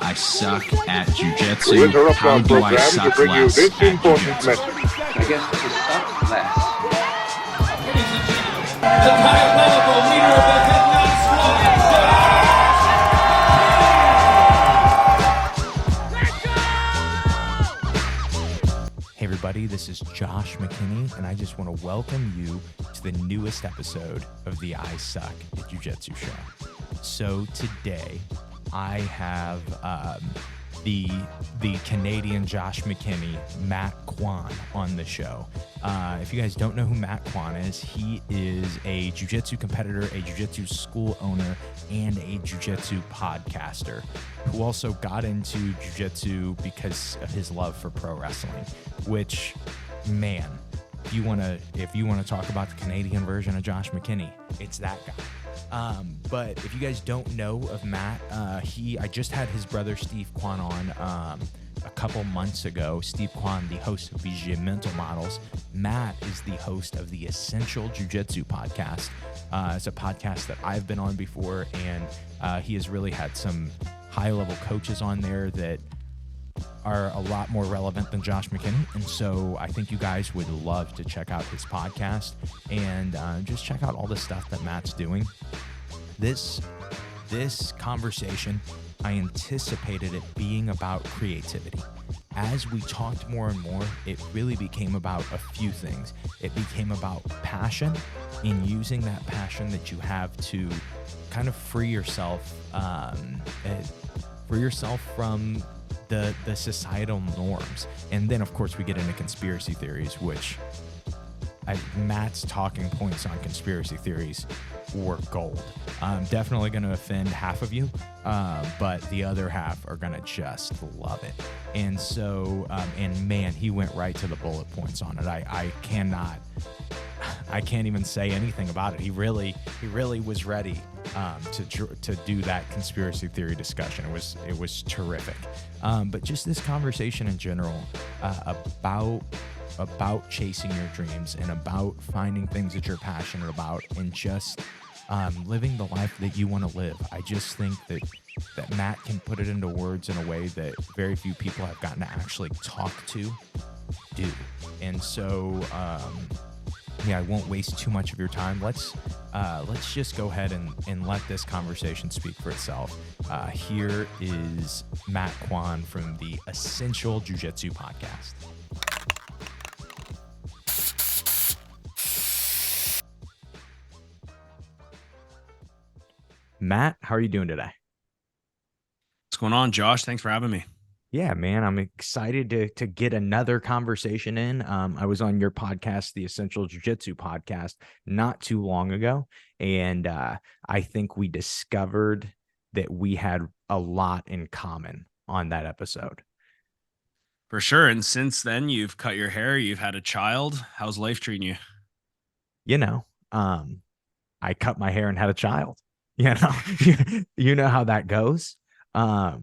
I suck at jiu-jitsu. How do I suck less at jiu-jitsu? I guess to suck less. Ladies and gentlemen, the diabolical leader of the Headlock Squad. Hey everybody, this is Josh Mckinney, and I just want to welcome you to the newest episode of the I Suck at Jiu-Jitsu show. So today, I have the Canadian Josh McKinney, Matt Kwan, on the show. If you guys don't know who Matt Kwan is, he is a jiu-jitsu competitor, a jiu-jitsu school owner, and a jiu-jitsu podcaster who also got into jiu-jitsu because of his love for pro wrestling, which, man, if you want to talk about the Canadian version of Josh McKinney, it's that guy. But if you guys don't know of Matt, I just had his brother Steve Kwan on a couple months ago. Steve Kwan, the host of BJJ Mental Models. Matt is the host of the Essential Jiu-Jitsu podcast. It's a podcast that I've been on before, and he has really had some high-level coaches on there that are a lot more relevant than Josh McKinney. And so I think you guys would love to check out his podcast and just check out all the stuff that Matt's doing. This conversation, I anticipated it being about creativity. As we talked more and more, it really became about a few things. It became about passion, and using that passion that you have to kind of free yourself from the societal norms. And then of course we get into conspiracy theories, which Matt's talking points on conspiracy theories were gold. I'm definitely going to offend half of you, but the other half are going to just love it. And so, and man, he went right to the bullet points on it. I can't even say anything about it. He really was ready to do that conspiracy theory discussion. It was terrific. But just this conversation in general about chasing your dreams and about finding things that you're passionate about and just living the life that you want to live. I just think that Matt can put it into words in a way that very few people have gotten to actually talk to do. And so, I won't waste too much of your time. Let's just go ahead and let this conversation speak for itself. Here is Matt Kwan from the Essential Jiu-Jitsu podcast. Matt, how are you doing today? What's going on, Josh? Thanks for having me. Yeah, man, I'm excited to get another conversation in. I was on your podcast, the Essential Jiu-Jitsu podcast, not too long ago, and I think we discovered that we had a lot in common on that episode. For sure. And since then, you've cut your hair, you've had a child. How's life treating you? You know, I cut my hair and had a child. You know, you know how that goes. Yeah.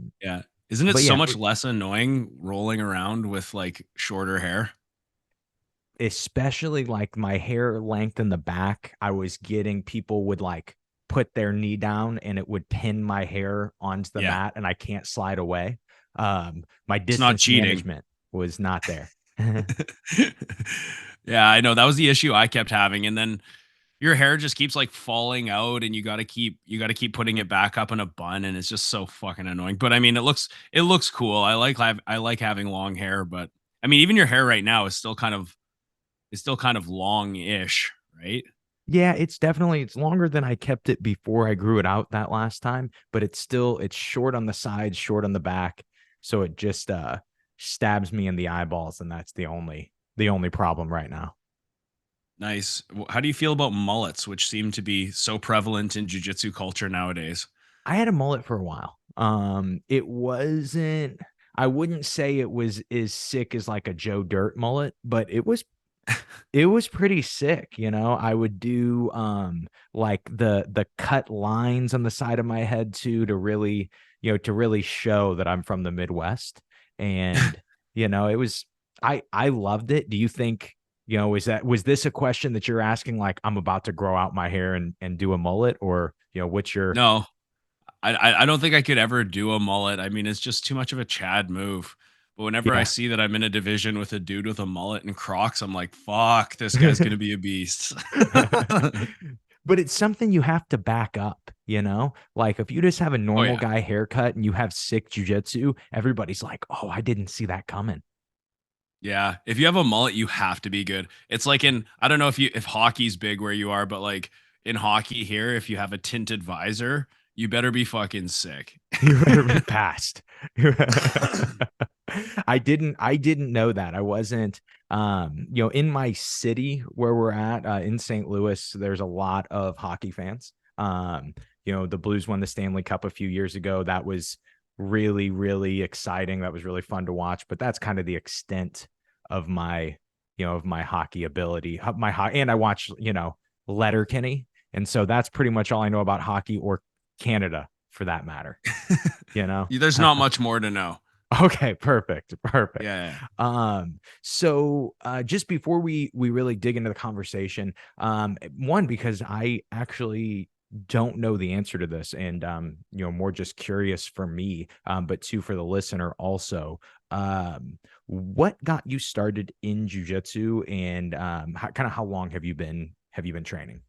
Isn't it so much less annoying rolling around with like shorter hair? Especially like my hair length in the back. I was getting people would like put their knee down and it would pin my hair onto the mat and I can't slide away. My distance management was not there. Yeah, I know. That was the issue I kept having. And then your hair just keeps like falling out and you got to keep putting it back up in a bun. And it's just so fucking annoying. But I mean, it looks cool. I like having long hair, but I mean, even your hair right now is still kind of long-ish, right? Yeah, it's longer than I kept it before I grew it out that last time, but it's short on the sides, short on the back. So it just stabs me in the eyeballs. And that's the only problem right now. Nice. How do you feel about mullets, which seem to be so prevalent in jiu-jitsu culture nowadays? I had a mullet for a while. I wouldn't say it was as sick as like a Joe Dirt mullet, but it was pretty sick. You know, I would do like the cut lines on the side of my head too, to really show that I'm from the Midwest. And, I loved it. Do you think, was this a question that you're asking? Like, I'm about to grow out my hair and do a mullet, or, what's your... No, I don't think I could ever do a mullet. I mean, it's just too much of a Chad move. But whenever I Yeah. see that I'm in a division with a dude with a mullet and Crocs, I'm like, fuck, this guy's gonna be a beast. But it's something you have to back up, you know? Like if you just have a Oh normal yeah. guy haircut and you have sick jujitsu, everybody's like, "Oh, I didn't see that coming." Yeah, if you have a mullet, you have to be good. It's like in I don't know if hockey's big where you are, but like in hockey here, if you have a tinted visor, you better be fucking sick. You better be passed. I didn't know that. I wasn't in my city where we're at in St. Louis, there's a lot of hockey fans. The Blues won the Stanley Cup a few years ago. That was really, really exciting. That was really fun to watch, but that's kind of the extent of my hockey ability. And I watch, Letterkenny. And so that's pretty much all I know about hockey or Canada for that matter, you know? There's not much more to know. Okay, perfect. Perfect. Yeah. So just before we really dig into the conversation, one, because I actually don't know the answer to this, and more just curious for me, but two for the listener also. What got you started in jujitsu, and how long have you been training?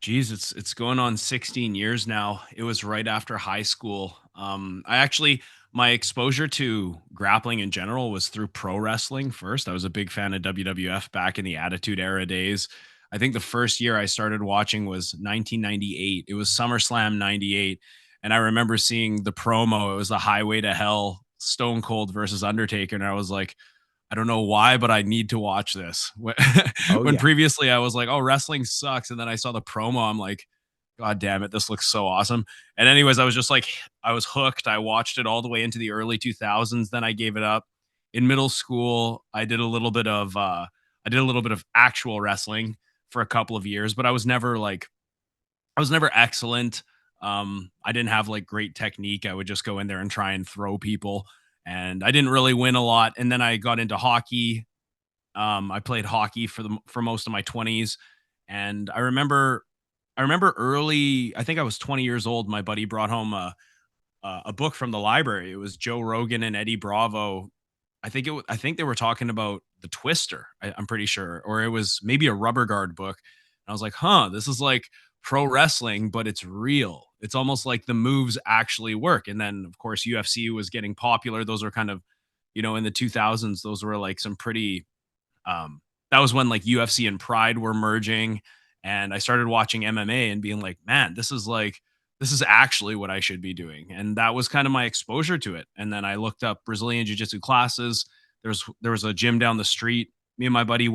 Geez, it's going on 16 years now. It was right after high school. I actually my exposure to grappling in general was through pro wrestling first. I was a big fan of WWF back in the Attitude Era days. I think the first year I started watching was 1998. It was SummerSlam 98. And I remember seeing the promo. It was the Highway to Hell, Stone Cold versus Undertaker. And I was like, I don't know why, but I need to watch this. When Oh when yeah. previously I was like, "Oh, wrestling sucks," and then I saw the promo, I'm like, "God damn it, this looks so awesome." And anyways, I was just like, I was hooked. I watched it all the way into the early 2000s. Then I gave it up. In middle school, I did a little bit of actual wrestling for a couple of years, but I was never excellent. I didn't have like great technique. I would just go in there and try and throw people, and I didn't really win a lot. And then I got into hockey. I played hockey for most of my 20s, and I remember early. I think I was 20 years old. My buddy brought home a book from the library. It was Joe Rogan and Eddie Bravo. I think they were talking about the Twister. I'm pretty sure, or it was maybe a Rubber Guard book. And I was like, "Huh, this is like pro wrestling, but it's real. It's almost like the moves actually work." And then, of course, UFC was getting popular. Those are kind of, in the 2000s. Those were like some pretty that was when like UFC and Pride were merging, and I started watching MMA and being like, man, this is actually what I should be doing. And that was kind of my exposure to it. And then I looked up Brazilian Jiu-Jitsu classes. There was a gym down the street. Me and my buddy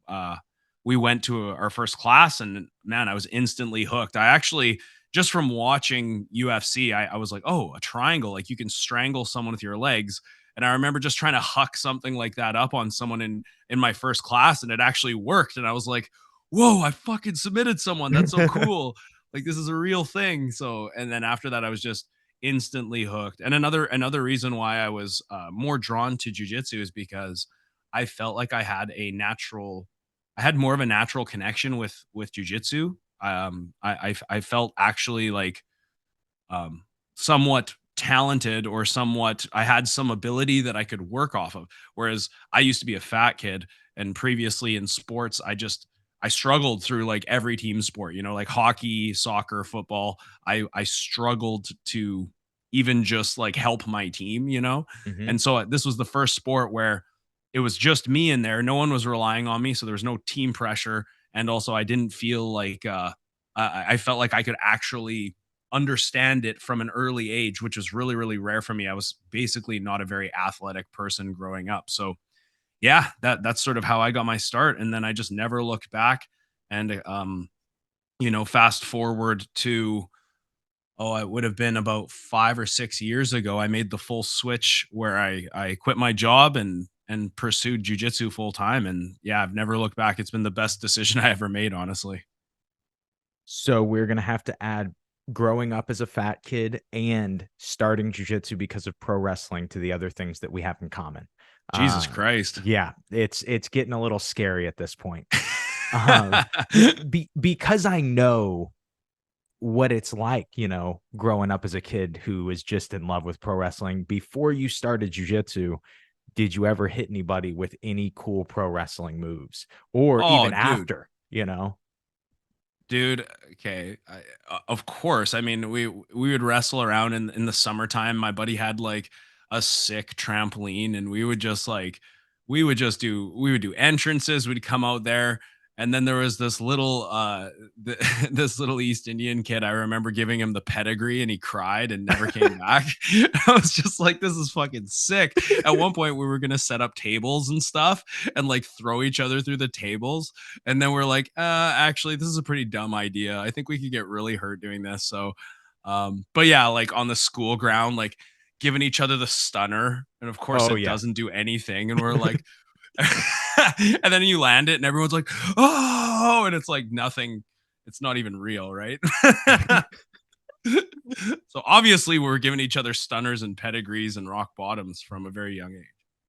uh we went to our first class, and man, I was instantly hooked. I actually just from watching UFC, I was like, oh, a triangle, like you can strangle someone with your legs. And I remember just trying to huck something like that up on someone in my first class, and it actually worked. And I was like, whoa, I fucking submitted someone. That's so cool. Like this is a real thing. So, and then after that, I was just instantly hooked. And another reason why I was more drawn to jujitsu is because I felt like I had more of a natural connection with jujitsu. I felt actually like um, somewhat talented, or somewhat I had some ability that I could work off of. Whereas I used to be a fat kid, and previously in sports, I struggled through like every team sport, like hockey, soccer, football. I struggled to even just like help my team. Hmm. And so this was the first sport where it was just me in there. No one was relying on me, so there was no team pressure, and also I didn't feel like I felt like I could actually understand it from an early age, which was really, really rare for me. I was basically not a very athletic person growing up. So yeah, that's sort of how I got my start. And then I just never looked back. And fast forward to it would have been about 5 or 6 years ago. I made the full switch where I quit my job and pursued jujitsu full time. And yeah, I've never looked back. It's been the best decision I ever made, honestly. So we're gonna have to add growing up as a fat kid and starting jujitsu because of pro wrestling to the other things that we have in common. Jesus Uh, Christ. yeah, it's getting a little scary at this point. Um, because I know what it's like, growing up as a kid who was just in love with pro wrestling. Before you started jujitsu, did you ever hit anybody with any cool pro wrestling moves, or Oh, even dude. after? Dude, okay. Of course. I mean, we would wrestle around in the summertime. My buddy had like a sick trampoline, and we would do entrances. We'd come out there, and then there was this little this little East Indian kid. I remember giving him the pedigree, and he cried and never came back. I was just like, this is fucking sick. At one point, we were gonna set up tables and stuff, and like throw each other through the tables, and then we're like, actually, this is a pretty dumb idea. I think we could get really hurt doing this. So, but yeah, like on the school ground, like giving each other the stunner. And of course, Oh it yeah. doesn't do anything. And we're like, and then you land it, and everyone's like, oh, and it's like nothing. It's not even real, right? So obviously, we're giving each other stunners and pedigrees and rock bottoms from a very young age.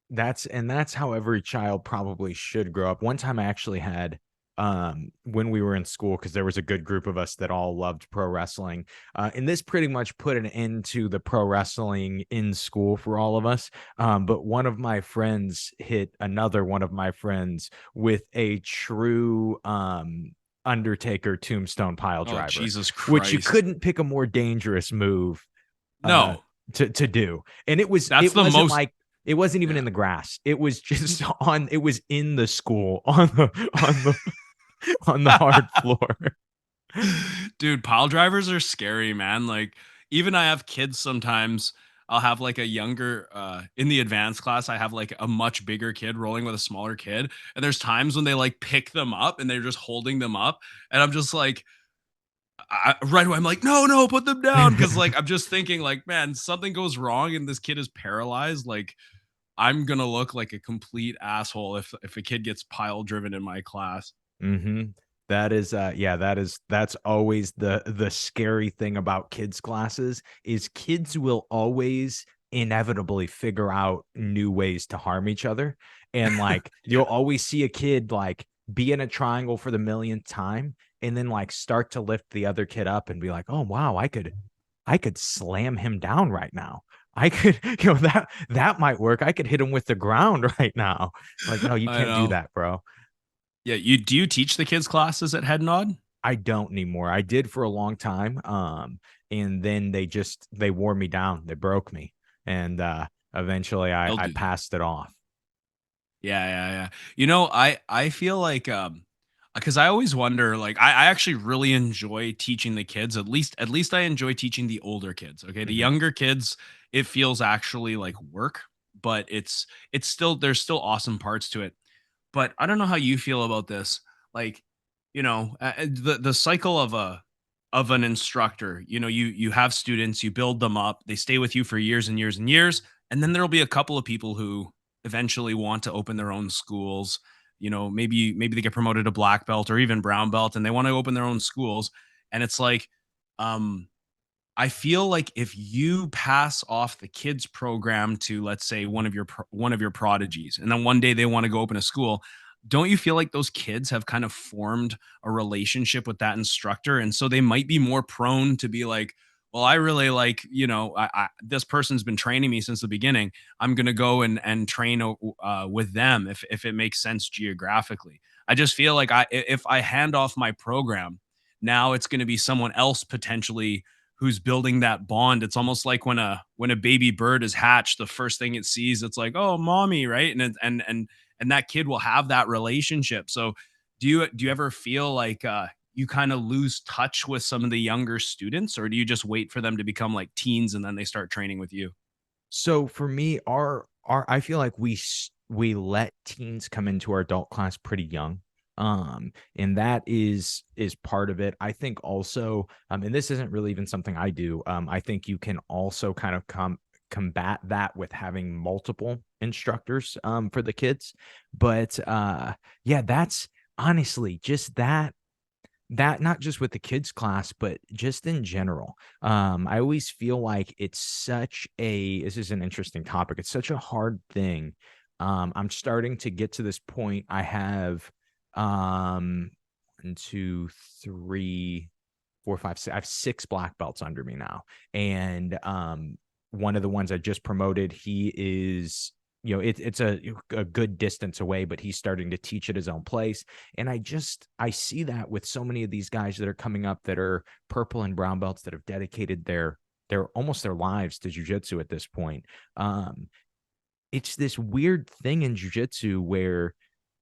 That's how every child probably should grow up. One time I actually had, when we were in school, because there was a good group of us that all loved pro wrestling, and this pretty much put an end to the pro wrestling in school for all of us. But one of my friends hit another one of my friends with a true Undertaker tombstone pile Oh, driver, Jesus which you Christ. couldn't pick a more dangerous move uh No, to do. And it was that's it the wasn't most. like, it wasn't even Yeah. in the grass. It was just on, it was in the school on the hard floor. Dude, pile drivers are scary, man. Like, even I have kids sometimes. I'll have like a younger in the advanced class, I have like a much bigger kid rolling with a smaller kid. And there's times when they like pick them up and they're just holding them up. And I'm just like, right away, I'm like, no, no, put them down. Cause like I'm just thinking, like, man, something goes wrong and this kid is paralyzed. Like, I'm gonna look like a complete asshole if a kid gets pile driven in my class. hmm That is, yeah, that's always the scary thing about kids classes, is kids will always inevitably figure out new ways to harm each other. And like, you'll always see a kid like be in a triangle for the millionth time, and then like start to lift the other kid up and be like, oh wow, I could slam him down right now. I could, that might work. I could hit him with the ground right now. Like, no, you I can't do know. that, bro. Yeah, you teach the kids classes at Head Nod? I don't anymore. I did for a long time. And then they wore me down. They broke me. And eventually They'll I do that. passed it off. Yeah, yeah, yeah. I feel like because I always wonder, like I actually really enjoy teaching the kids. At least I enjoy teaching the older kids. Okay. The Mhm. younger kids, it feels actually like work, but it's still there's still awesome parts to it. But I don't know how you feel about this. Like, the cycle of an instructor. You have students, you build them up, they stay with you for years and years and years, and then there'll be a couple of people who eventually want to open their own schools. Maybe they get promoted to black belt or even brown belt, and they want to open their own schools. And it's like, um, I feel like if you pass off the kids program to, let's say, one of your prodigies, and then one day they want to go open a school, don't you feel like those kids have kind of formed a relationship with that instructor, and so they might be more prone to be like, well, I really like, this person's been training me since the beginning. I'm gonna go and train with them if it makes sense geographically. I just feel like if I hand off my program, now it's going to be someone else potentially who's building that bond. It's almost like when a baby bird is hatched, the first thing it sees, it's like, oh, mommy, right? And that kid will have that relationship. So do you ever feel like you kind of lose touch with some of the younger students, or do you just wait for them to become like teens and then they start training with you? So for me, our I feel like we let teens come into our adult class pretty young. And that is part of it. I think also, and this isn't really even something I do. I think you can also kind of combat that with having multiple instructors for the kids. But yeah, that's honestly just that not just with the kids class, but just in general. I always feel like it's such a this is an interesting topic. It's such a hard thing. I'm starting to get to this point. I have 1, 2, 3. 4, 5, 6. I have 6 black belts under me now. And one of the ones I just promoted, he is, it's a good distance away, but he's starting to teach at his own place. And I see that with so many of these guys that are coming up that are purple and brown belts that have dedicated their almost their lives to jiu-jitsu at this point. It's this weird thing in jiu-jitsu where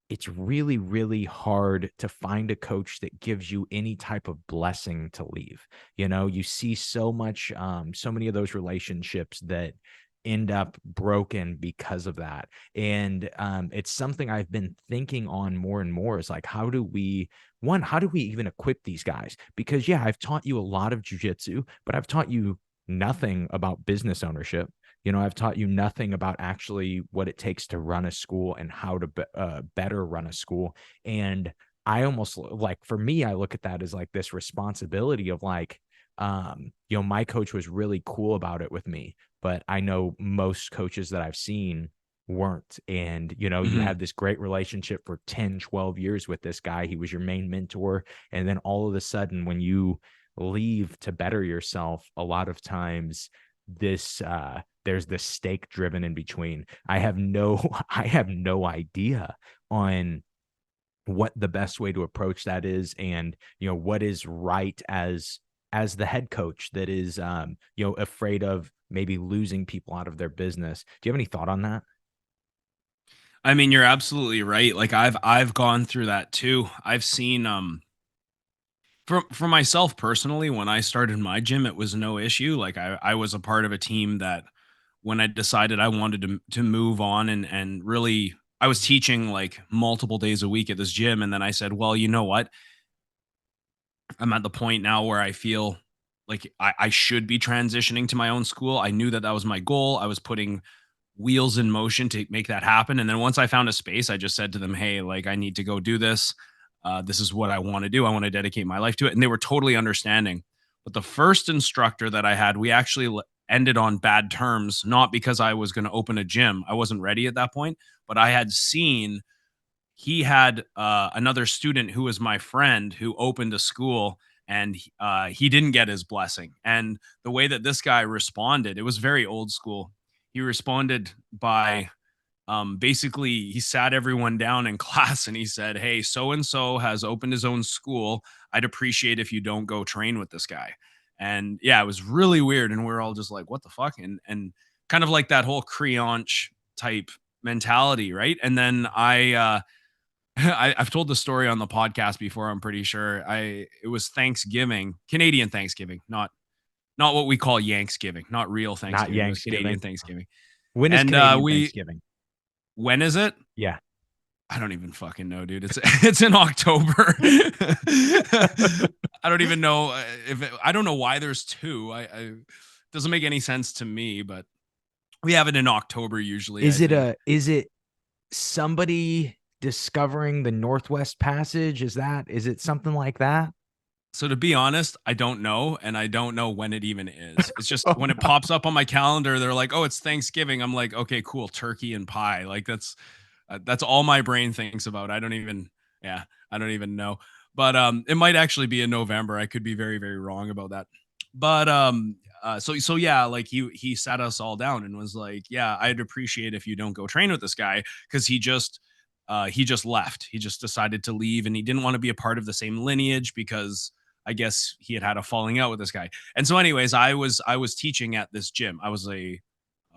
it's really, really hard to find a coach that gives you any type of blessing to leave. You see so much, so many of those relationships that end up broken because of that. And it's something I've been thinking on more and more is like, how do we even equip these guys? Because yeah, I've taught you a lot of jiu-jitsu, but I've taught you nothing about business ownership. I've taught you nothing about actually what it takes to run a school and how to better run a school. And I almost like, for me, I look at that as like this responsibility of like, my coach was really cool about it with me, but I know most coaches that I've seen weren't. And, you had this great relationship for 10, 12 years with this guy. He was your main mentor. And then all of a sudden, when you leave to better yourself, a lot of times there's this stake driven in between. I have no idea on what the best way to approach that is, and what is right as the head coach that is afraid of maybe losing people out of their business. Do you have any thought on that? I mean, you're absolutely right. Like I've gone through that too. I've seen for myself personally, when I started my gym, it was no issue. Like I was a part of a team that when I decided I wanted to move on and really, I was teaching like multiple days a week at this gym. And then I said, well, you know what? I'm at the point now where I feel like I should be transitioning to my own school. I knew that that was my goal. I was putting wheels in motion to make that happen. And then once I found a space, I just said to them, hey, like I need to go do this. This is what I want to do. I want to dedicate my life to it. And they were totally understanding. But the first instructor that I had, we actually ended on bad terms, not because I was going to open a gym. I wasn't ready at that point, but I had seen he had another student who was my friend who opened a school, and he didn't get his blessing. And the way that this guy responded, it was very old school. He responded by basically he sat everyone down in class and he said, hey, so and so has opened his own school. I'd appreciate if you don't go train with this guy. And yeah, it was really weird, and we are all just like, what the fuck? And kind of like that whole creonch type mentality, right? And then I've told the story on the podcast before, I'm pretty sure. It was Thanksgiving, Canadian Thanksgiving, not what we call Yanksgiving, not real Thanksgiving. Not It was Yanksgiving. Canadian Thanksgiving. When is And Canadian Thanksgiving? when is it? Yeah. I don't even fucking know, dude. It's in October. I don't even know I don't know why there's two. I doesn't make any sense to me, but we have it in October usually. Is it somebody discovering the Northwest Passage? Is it something like that? So to be honest, I don't know, and I don't know when it even is. It's just when it pops up on my calendar, they're like, "Oh, it's Thanksgiving." I'm like, "Okay, cool, turkey and pie." Like that's all my brain thinks about. I don't even know. But it might actually be in November. I could be very, very wrong about that. But so yeah, like he sat us all down and was like, "Yeah, I'd appreciate if you don't go train with this guy because he just left. He just decided to leave, and he didn't want to be a part of the same lineage because I guess he had a falling out with this guy." And so anyways, I was teaching at this gym. I was a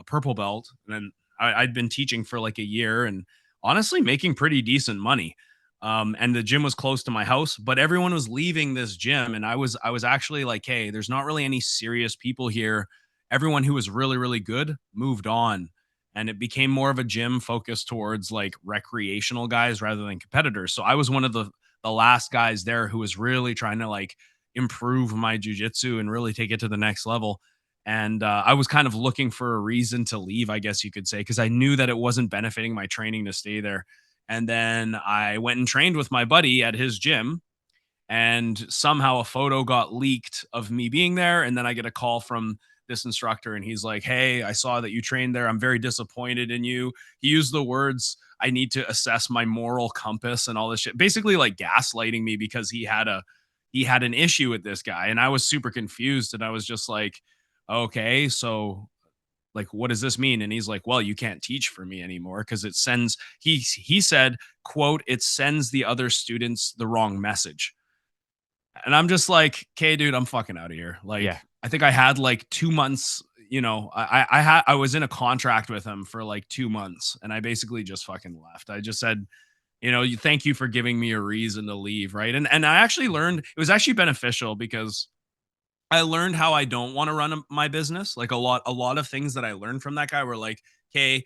purple belt, and then I'd been teaching for like a year and honestly making pretty decent money. And the gym was close to my house, but everyone was leaving this gym. And I was actually like, hey, there's not really any serious people here. Everyone who was really, really good moved on. And it became more of a gym focused towards like recreational guys rather than competitors. So I was one of the last guys there who was really trying to like improve my jujitsu and really take it to the next level. And I was kind of looking for a reason to leave, I guess you could say, because I knew that it wasn't benefiting my training to stay there. And then I went and trained with my buddy at his gym, and somehow a photo got leaked of me being there. And then I get a call from this instructor, and he's like, hey, I saw that you trained there. I'm very disappointed in you. He used the words, I need to assess my moral compass and all this shit, basically like gaslighting me because he had he had an issue with this guy, and I was super confused, and I was just like, okay, so like what does this mean? And he's like, well, you can't teach for me anymore because it sends, he said, quote, it sends the other students the wrong message. And I'm just like, okay, dude, I'm fucking out of here. Like, Yeah. I think I had like 2 months, you know, I was in a contract with him for like 2 months, and I basically just fucking left. I just said, you know, you thank you for giving me a reason to leave, right? And I actually learned it was actually beneficial because I learned how I don't want to run my business. Like a lot of things that I learned from that guy were like, okay,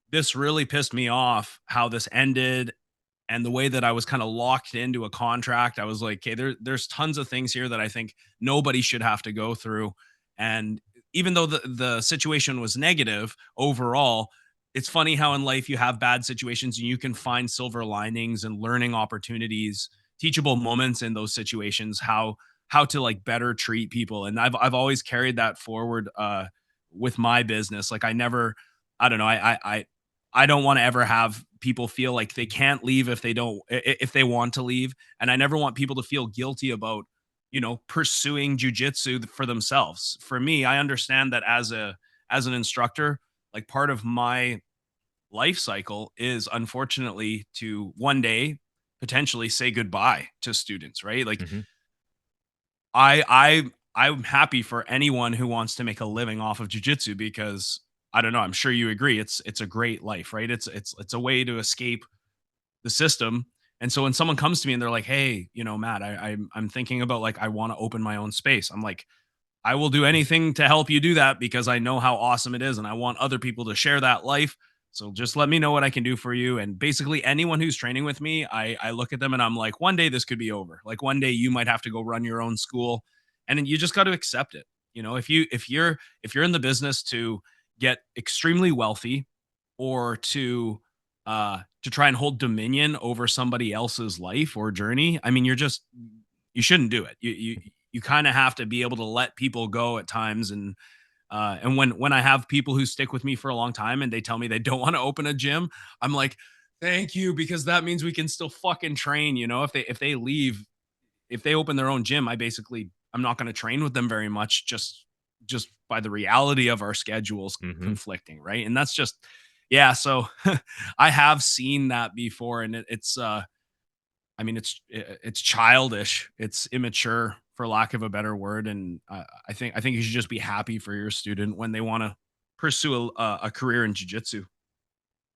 this really pissed me off how this ended and the way that I was kind of locked into a contract. I was like, okay, there's tons of things here that I think nobody should have to go through. And even though the situation was negative overall, it's funny how in life you have bad situations and you can find silver linings and learning opportunities, teachable moments in those situations, how to like better treat people. And I've always carried that forward with my business. Like I never, I don't know, I don't want to ever have people feel like they can't leave if they don't if they want to leave, and I never want people to feel guilty about, you know, pursuing jujitsu for themselves. For me, I understand that as an instructor, like part of my life cycle is unfortunately to one day potentially say goodbye to students, right? Like Hmm. I'm happy for anyone who wants to make a living off of jujitsu because I don't know, I'm sure you agree. It's a great life, right? It's a way to escape the system. And so when someone comes to me and they're like, "Hey, you know, Matt, I'm thinking about like I want to open my own space." I'm like, I will do anything to help you do that because I know how awesome it is and I want other people to share that life. So just let me know what I can do for you. And basically anyone who's training with me, I look at them and I'm like, one day this could be over. Like one day you might have to go run your own school, and then you just got to accept it. You know, if you're in the business to get extremely wealthy or to try and hold dominion over somebody else's life or journey, I mean, you shouldn't do it. You kind of have to be able to let people go at times. And when I have people who stick with me for a long time and they tell me they don't want to open a gym, I'm like, thank you, because that means we can still fucking train. You know, if they leave, if they open their own gym, I'm not going to train with them very much, just by the reality of our schedules Hmm. conflicting, right? And that's just, yeah. So I have seen that before, and it's I mean, it's childish, it's immature, for lack of a better word, and I think you should just be happy for your student when they want to pursue a career in jujitsu.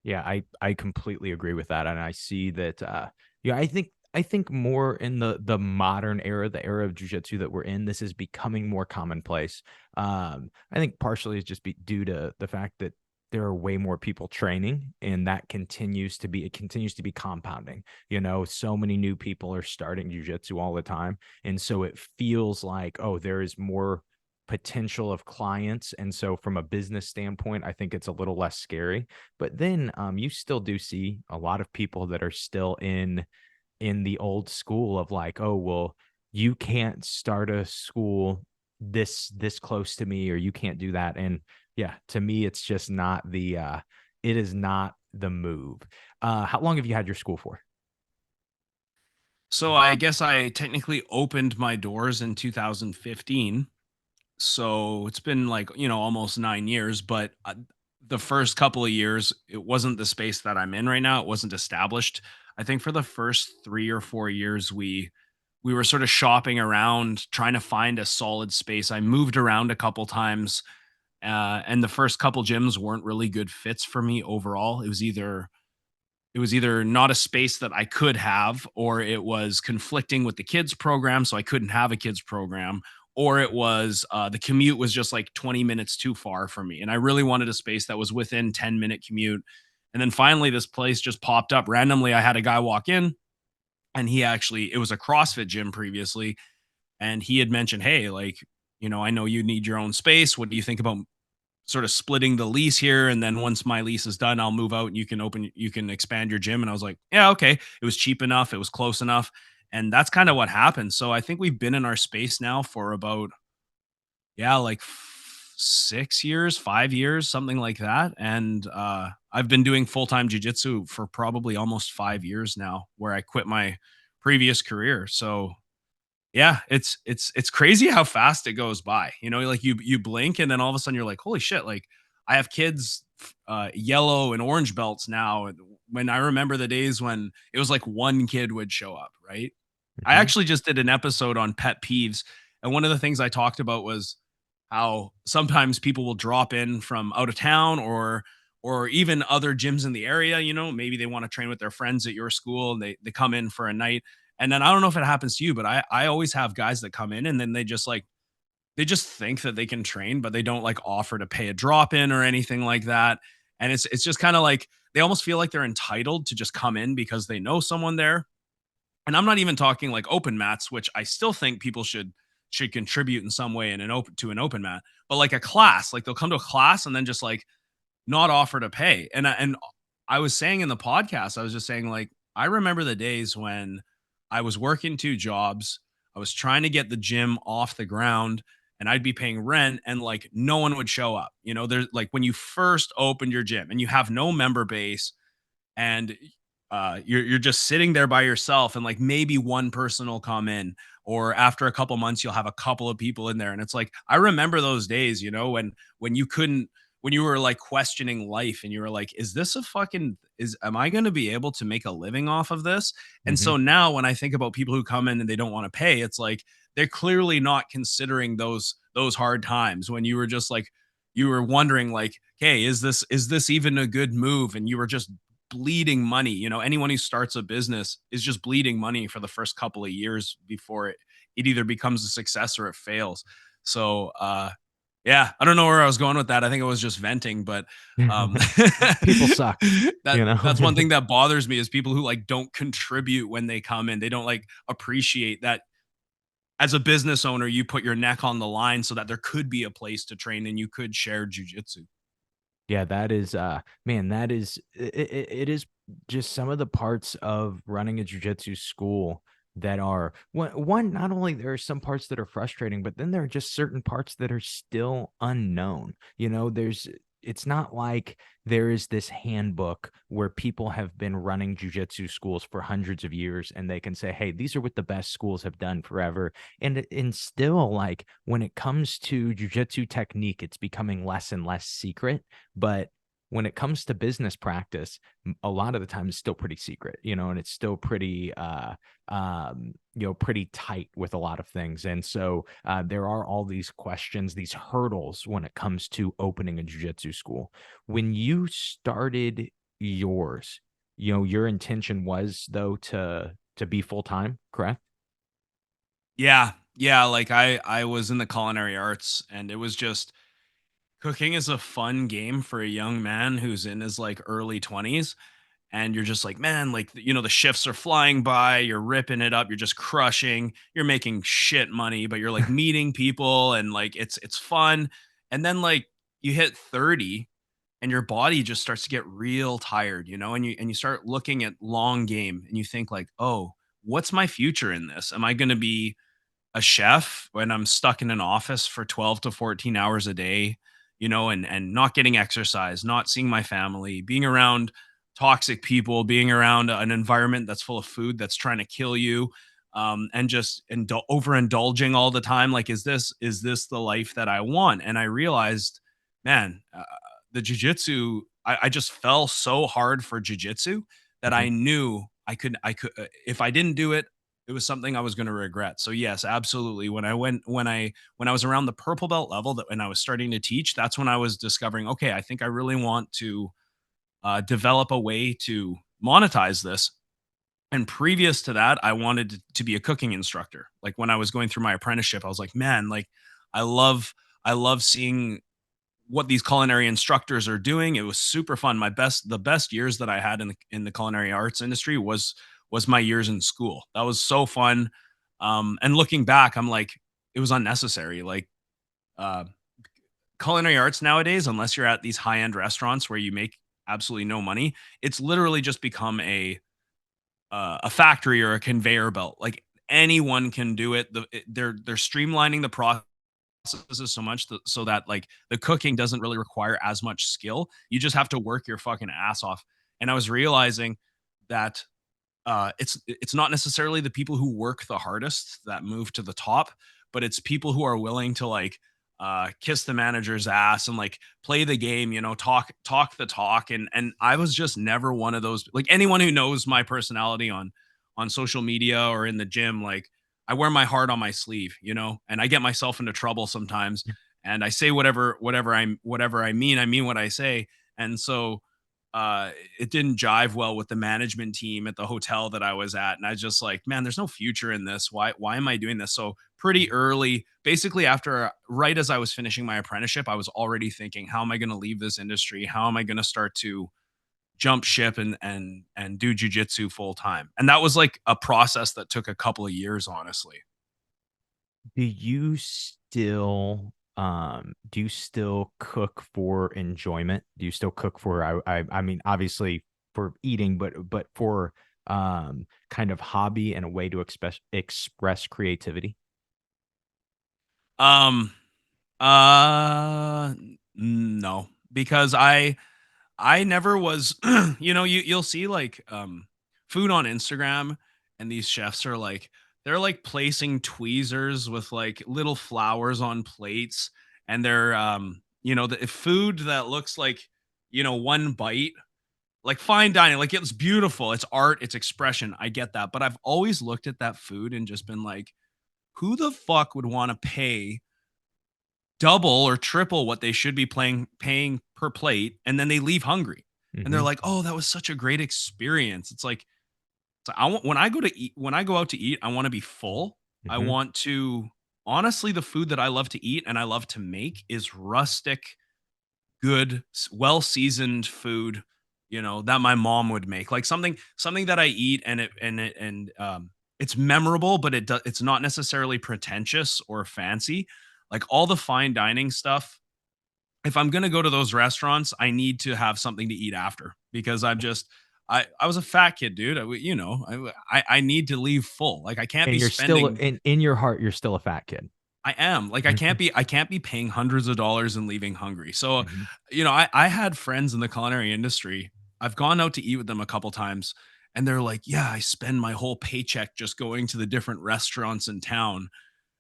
Yeah, I completely agree with that, and I see that. Yeah, I think more in the modern era, the era of jujitsu that we're in, this is becoming more commonplace. I think partially is just due to the fact that there are way more people training, and that continues to be compounding. So many new people are starting jujitsu all the time, and so it feels like, oh, there is more potential of clients, and so from a business standpoint, I think it's a little less scary. But then you still do see a lot of people that are still in the old school of like, oh, well, you can't start a school this close to me, or you can't do that. And yeah, to me, it's just not it is not the move. How long have you had your school for? So I guess I technically opened my doors in 2015. So it's been like, you know, almost 9 years, but the first couple of years, it wasn't the space that I'm in right now. It wasn't established. I think for the first 3 or 4 years, we were sort of shopping around, trying to find a solid space. I moved around a couple times, and the first couple gyms weren't really good fits for me overall. It was either not a space that I could have, or it was conflicting with the kids program, so I couldn't have a kids program, or it was the commute was just like 20 minutes too far for me, and I really wanted a space that was within 10-minute commute. And then finally, this place just popped up randomly. I had a guy walk in, and it was a CrossFit gym previously, and he had mentioned, "Hey, like, you know, I know you need your own space. What do you think about sort of splitting the lease here, and then once my lease is done, I'll move out and you can expand your gym?" And I was like, yeah, okay. It was cheap enough, it was close enough, and that's kind of what happened. So I think we've been in our space now for about, yeah, like 6 years, 5 years, something like that. And I've been doing full-time jiu-jitsu for probably almost 5 years now, where I quit my previous career. So Yeah, it's crazy how fast it goes by. You know, like you blink and then all of a sudden you're like, holy shit, like I have kids yellow and orange belts now. And when I remember the days when it was like one kid would show up, right? I Hmm. actually just did an episode on pet peeves, and one of the things I talked about was how sometimes people will drop in from out of town or even other gyms in the area, you know, maybe they want to train with their friends at your school and they come in for a night. And then I don't know if it happens to you, but I always have guys that come in and then they just think that they can train, but they don't like offer to pay a drop in or anything like that. And it's just kind of like they almost feel like they're entitled to just come in because they know someone there. And I'm not even talking like open mats, which I still think people should contribute in some way in an open to an open mat, but like a class, like they'll come to a class and then just like not offer to pay. And I was saying in the podcast, I was just saying like I remember the days when I was working two jobs, I was trying to get the gym off the ground and I'd be paying rent and like no one would show up. You know, there's like when you first opened your gym and you have no member base and you're just sitting there by yourself and like maybe one person will come in or after a couple months you'll have a couple of people in there and it's like I remember those days, you know, when you couldn't when you were like questioning life and you were like, is this a fucking is am I going to be able to make a living off of this? And Hmm. so now when I think about people who come in and they don't want to pay, it's like they're clearly not considering those hard times when you were just like you were wondering like, hey, is this even a good move? And you were just bleeding money. You know, anyone who starts a business is just bleeding money for the first couple of years before it either becomes a success or it fails. So yeah, I don't know where I was going with that. I think I was just venting, but um People suck, that you know. that's one thing that bothers me is people who like don't contribute when they come in. They don't like appreciate that as a business owner, you put your neck on the line so that there could be a place to train and you could share jujitsu. Yeah, that is man, that is it is just some of the parts of running a jujitsu school that are one, not only there are some parts that are frustrating, but then there are just certain parts that are still unknown. You know, it's not like there is this handbook where people have been running jujitsu schools for hundreds of years and they can say, hey, these are what the best schools have done forever. And still, like when it comes to jujitsu technique, it's becoming less and less secret. But when it comes to business practice, a lot of the time it's still pretty secret, you know, and it's still pretty, pretty tight with a lot of things. And so there are all these questions, these hurdles when it comes to opening a jujitsu school. When you started yours, you know, your intention was though to be full time, correct? Yeah. Yeah, like I was in the culinary arts and it was just cooking is a fun game for a young man who's in his like early 20s and you're just like, man, like you know the shifts are flying by, you're ripping it up, you're just crushing, you're making shit money, but you're like meeting people and like it's fun. And then like you hit 30 and your body just starts to get real tired, you know, and you start looking at long game and you think like, "Oh, what's my future in this? Am I going to be a chef when I'm stuck in an office for 12 to 14 hours a day, you know, and not getting exercise, not seeing my family, being around toxic people, being around an environment that's full of food that's trying to kill you, and just overindulging all the time. Like, is this the life that I want?" And I realized, man, the jujitsu, I just fell so hard for jujitsu that Mhm. I knew I could if I didn't do it, it was something I was going to regret. So yes, absolutely. When I was around the purple belt level that when I was starting to teach, that's when I was discovering, okay, I think I really want to develop a way to monetize this. And previous to that, I wanted to be a cooking instructor. Like when I was going through my apprenticeship, I was like, man, like I love I love seeing what these culinary instructors are doing. It was super fun. The best years that I had in the culinary arts industry was my years in school. That was so fun. And looking back, I'm like, it was unnecessary. Like uh, culinary arts nowadays, unless you're at these high end restaurants where you make absolutely no money, it's literally just become a factory or a conveyor belt. Like anyone can do it. They're streamlining the processes so much so that like the cooking doesn't really require as much skill. You just have to work your fucking ass off. And I was realizing that it's not necessarily the people who work the hardest that move to the top, but it's people who are willing to like kiss the manager's ass and like play the game, talk the talk. And I was just never one of those. Like anyone who knows my personality on social media or in the gym, like I wear my heart on my sleeve, and I get myself into trouble sometimes. And I say whatever I mean what I say. And so it didn't jive well with the management team at the hotel that I was at. And I was just like, man, there's no future in this. Why am I doing this? So pretty early, basically right as I was finishing my apprenticeship, I was already thinking, how am I going to leave this industry? How am I going to start to jump ship and do jujitsu full time? And that was like a process that took a couple of years, honestly. Do you still cook for enjoyment? Do you still cook for I mean obviously for eating, but for kind of hobby and a way to express creativity? Um no, because I never was, you'll see like food on Instagram, and these chefs are like they're like placing tweezers with like little flowers on plates, and they're the food that looks like, one bite, like fine dining, like it's beautiful, it's art, it's expression. I get that, but I've always looked at that food and just been like, who the fuck would want to pay double or triple what they should be paying per plate, and then they leave hungry, and they're Hmm. like, oh, that was such a great experience. It's like I want, when I go out to eat, I want to be full. I Hmm. want to, honestly, the food that I love to eat and I love to make is rustic, good, well seasoned food, that my mom would make. Like something that I eat, and it's memorable, but it's not necessarily pretentious or fancy. Like all the fine dining stuff, if I'm gonna go to those restaurants, I need to have something to eat after, because I was a fat kid, dude. I need to leave full. Like I can't And be you're still spending. in your heart, you're still a fat kid. I am like Hmm. I can't be paying hundreds of dollars and leaving hungry. So, Hmm. I had friends in the culinary industry. I've gone out to eat with them a couple times, and they're like, "Yeah, I spend my whole paycheck just going to the different restaurants in town."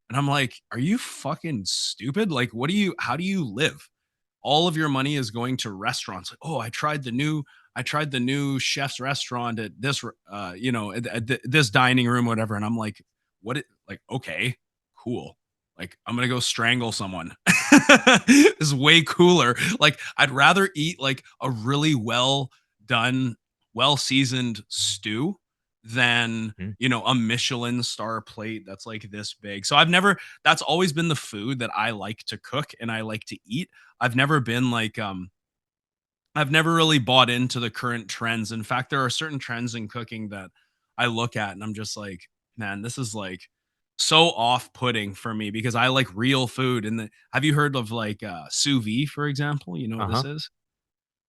And I'm like, "Are you fucking stupid? Like, how do you live? All of your money is going to restaurants. Like, oh, I tried the new chef's restaurant at this this dining room, whatever." And I'm like, what like, okay, cool. Like, I'm gonna go strangle someone. This is way cooler. Like, I'd rather eat like a really well done, well seasoned stew than, Hmm. a Michelin star plate that's like this big. So I've never that's always been the food that I like to cook and I like to eat. I've never been like I've never really bought into the current trends. In fact, there are certain trends in cooking that I look at and I'm just like, man, this is like so off-putting for me, because I like real food. And have you heard of like sous vide, for example? You know what this Uh-huh. is?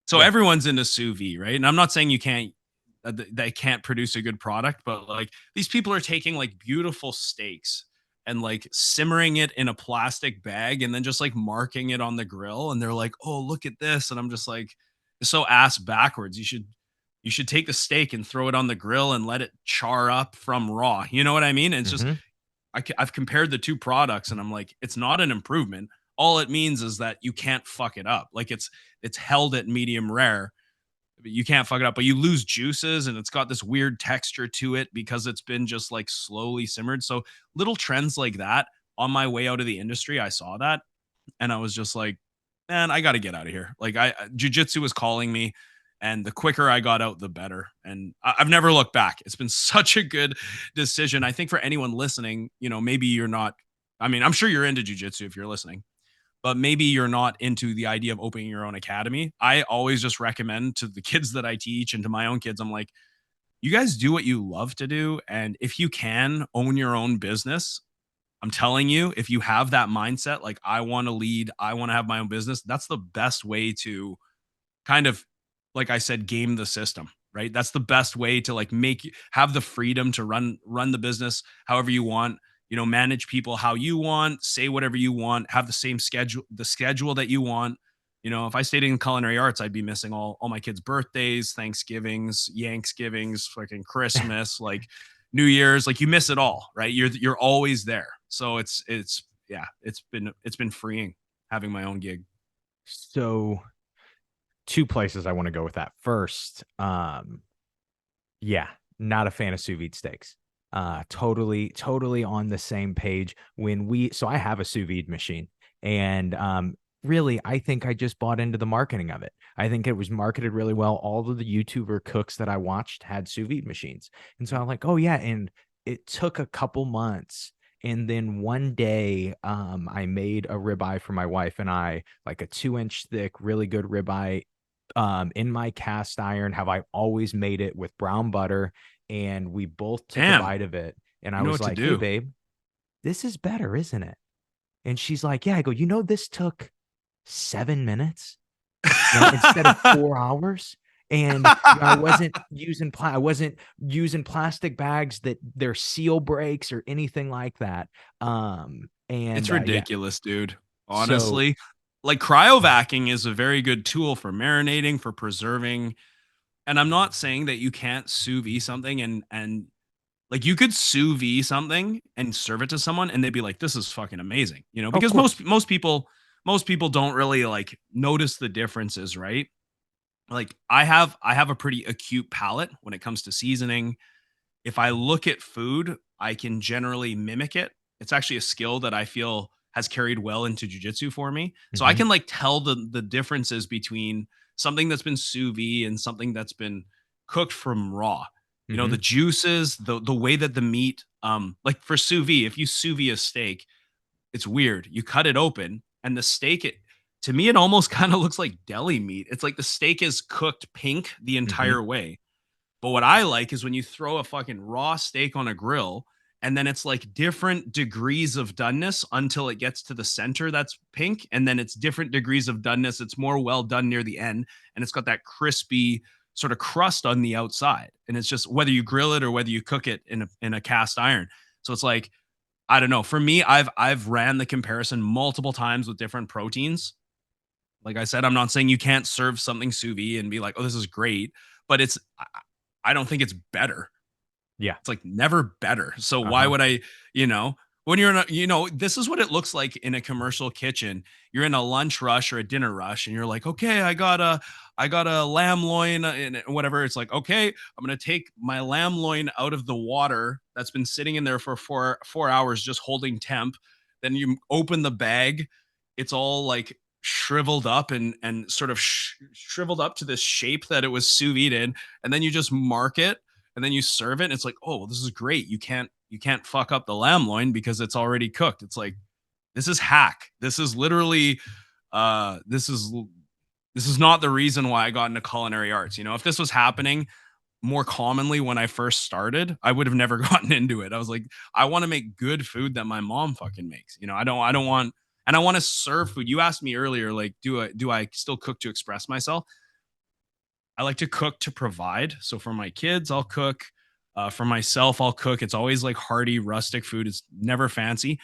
So Yeah. everyone's into sous vide, right? And I'm not saying you can't they can't produce a good product, but like these people are taking like beautiful steaks and like simmering it in a plastic bag and then just like marking it on the grill, and they're like, "Oh, look at this." And I'm just like, it's so ass backwards. You should take the steak and throw it on the grill and let it char up from raw. You know what I mean? And it's just Hmm. I've compared the two products and I'm like, it's not an improvement. All it means is that you can't fuck it up. Like it's held at medium rare, but you can't fuck it up. But you lose juices and it's got this weird texture to it because it's been just like slowly simmered. So little trends like that on my way out of the industry, I saw that and I was just like, man, I got to get out of here. Like jujitsu was calling me, and the quicker I got out, the better. And I've never looked back. It's been such a good decision. I think for anyone listening, maybe you're not. I mean, I'm sure you're into jujitsu if you're listening, but maybe you're not into the idea of opening your own academy. I always just recommend to the kids that I teach and to my own kids, I'm like, you guys do what you love to do, and if you can own your own business, I'm telling you, if you have that mindset, like I want to lead, I want to have my own business, that's the best way to kind of, like I said, game the system, right? That's the best way to like have the freedom to run the business however you want, manage people how you want, say whatever you want, have the schedule that you want. You know, if I stayed in culinary arts, I'd be missing all my kids' birthdays, Thanksgivings, Yanksgivings, fucking Christmas, like New Year's. Like you miss it all, right? You're always there. So it's yeah, it's been freeing having my own gig. So two places I want to go with that. First, yeah, not a fan of sous vide steaks. Totally on the same page. So I have a sous vide machine, and really, I think I just bought into the marketing of it. I think it was marketed really well. All of the YouTuber cooks that I watched had sous vide machines, and so I'm like, oh yeah. And it took a couple months, and then one day, I made a ribeye for my wife and I, like a 2-inch thick, really good ribeye, in my cast iron. Have I always made it with brown butter, and we both took a Damn, bite of it, and I you know was what to like, "Hey, do. babe, this is better, isn't it?" And she's like, "Yeah." I go, "You know, this took 7 minutes, instead of 4 hours." And I wasn't using plastic bags that their seal breaks or anything like that. It's Yeah. ridiculous, dude. So Honestly, like cryovacking is a very good tool for marinating, for preserving. And I'm not saying that you can't sous vide something and like you could sous vide something and serve it to someone and they'd be like, "This is fucking amazing," you know, of because course. most people don't really like notice the differences, right? Like I have a pretty acute palate when it comes to seasoning. If I look at food, I can generally mimic it. It's actually a skill that I feel has carried well into jujitsu for me. So I Mhm, can like tell the differences between something that's been sous vide and something that's been cooked from raw. You know, mhm, the juices, the way that the meat, like for sous vide, if you sous vide a steak, it's weird. You cut it open and the steak, to me, it almost kind of looks like deli meat. It's like the steak is cooked pink the mhm, entire way. But what I like is when you throw a fucking raw steak on a grill and then it's like different degrees of doneness until it gets to the center that's pink. And then it's different degrees of doneness. It's more well done near the end. And it's got that crispy sort of crust on the outside. And it's just whether you grill it or whether you cook it in a cast iron. So it's like, I don't know. For me, I've ran the comparison multiple times with different proteins. Like I said, I'm not saying you can't serve something sous vide and be like, "Oh, this is great," but I don't think it's better. yeah, It's like never better. So why uh-huh, would I, you know, when you're in a, you know, this is what it looks like in a commercial kitchen. You're in a lunch rush or a dinner rush and you're like, "Okay, I got a lamb loin and whatever." It's like, "Okay, I'm going to take my lamb loin out of the water that's been sitting in there for 4 hours just holding temp." Then you open the bag, it's all like shriveled up and sort of shriveled up to this shape that it was sous vide in, and then you just mark it and then you serve it and it's like, "Oh, well, this is great. You can't fuck up the lamb loin because it's already cooked." It's like, this is hack. This is literally uh this is this is not the reason why I got into culinary arts. You know, if this was happening more commonly when I first started, I would have never gotten into it. I was like, I want to make good food that my mom fucking makes. You know, I don't want, and I want to serve food. You asked me earlier, like, do I still cook to express myself? I like to cook to provide. So for my kids, I'll cook. For myself, I'll cook. It's always like hearty, rustic food. It's never fancy.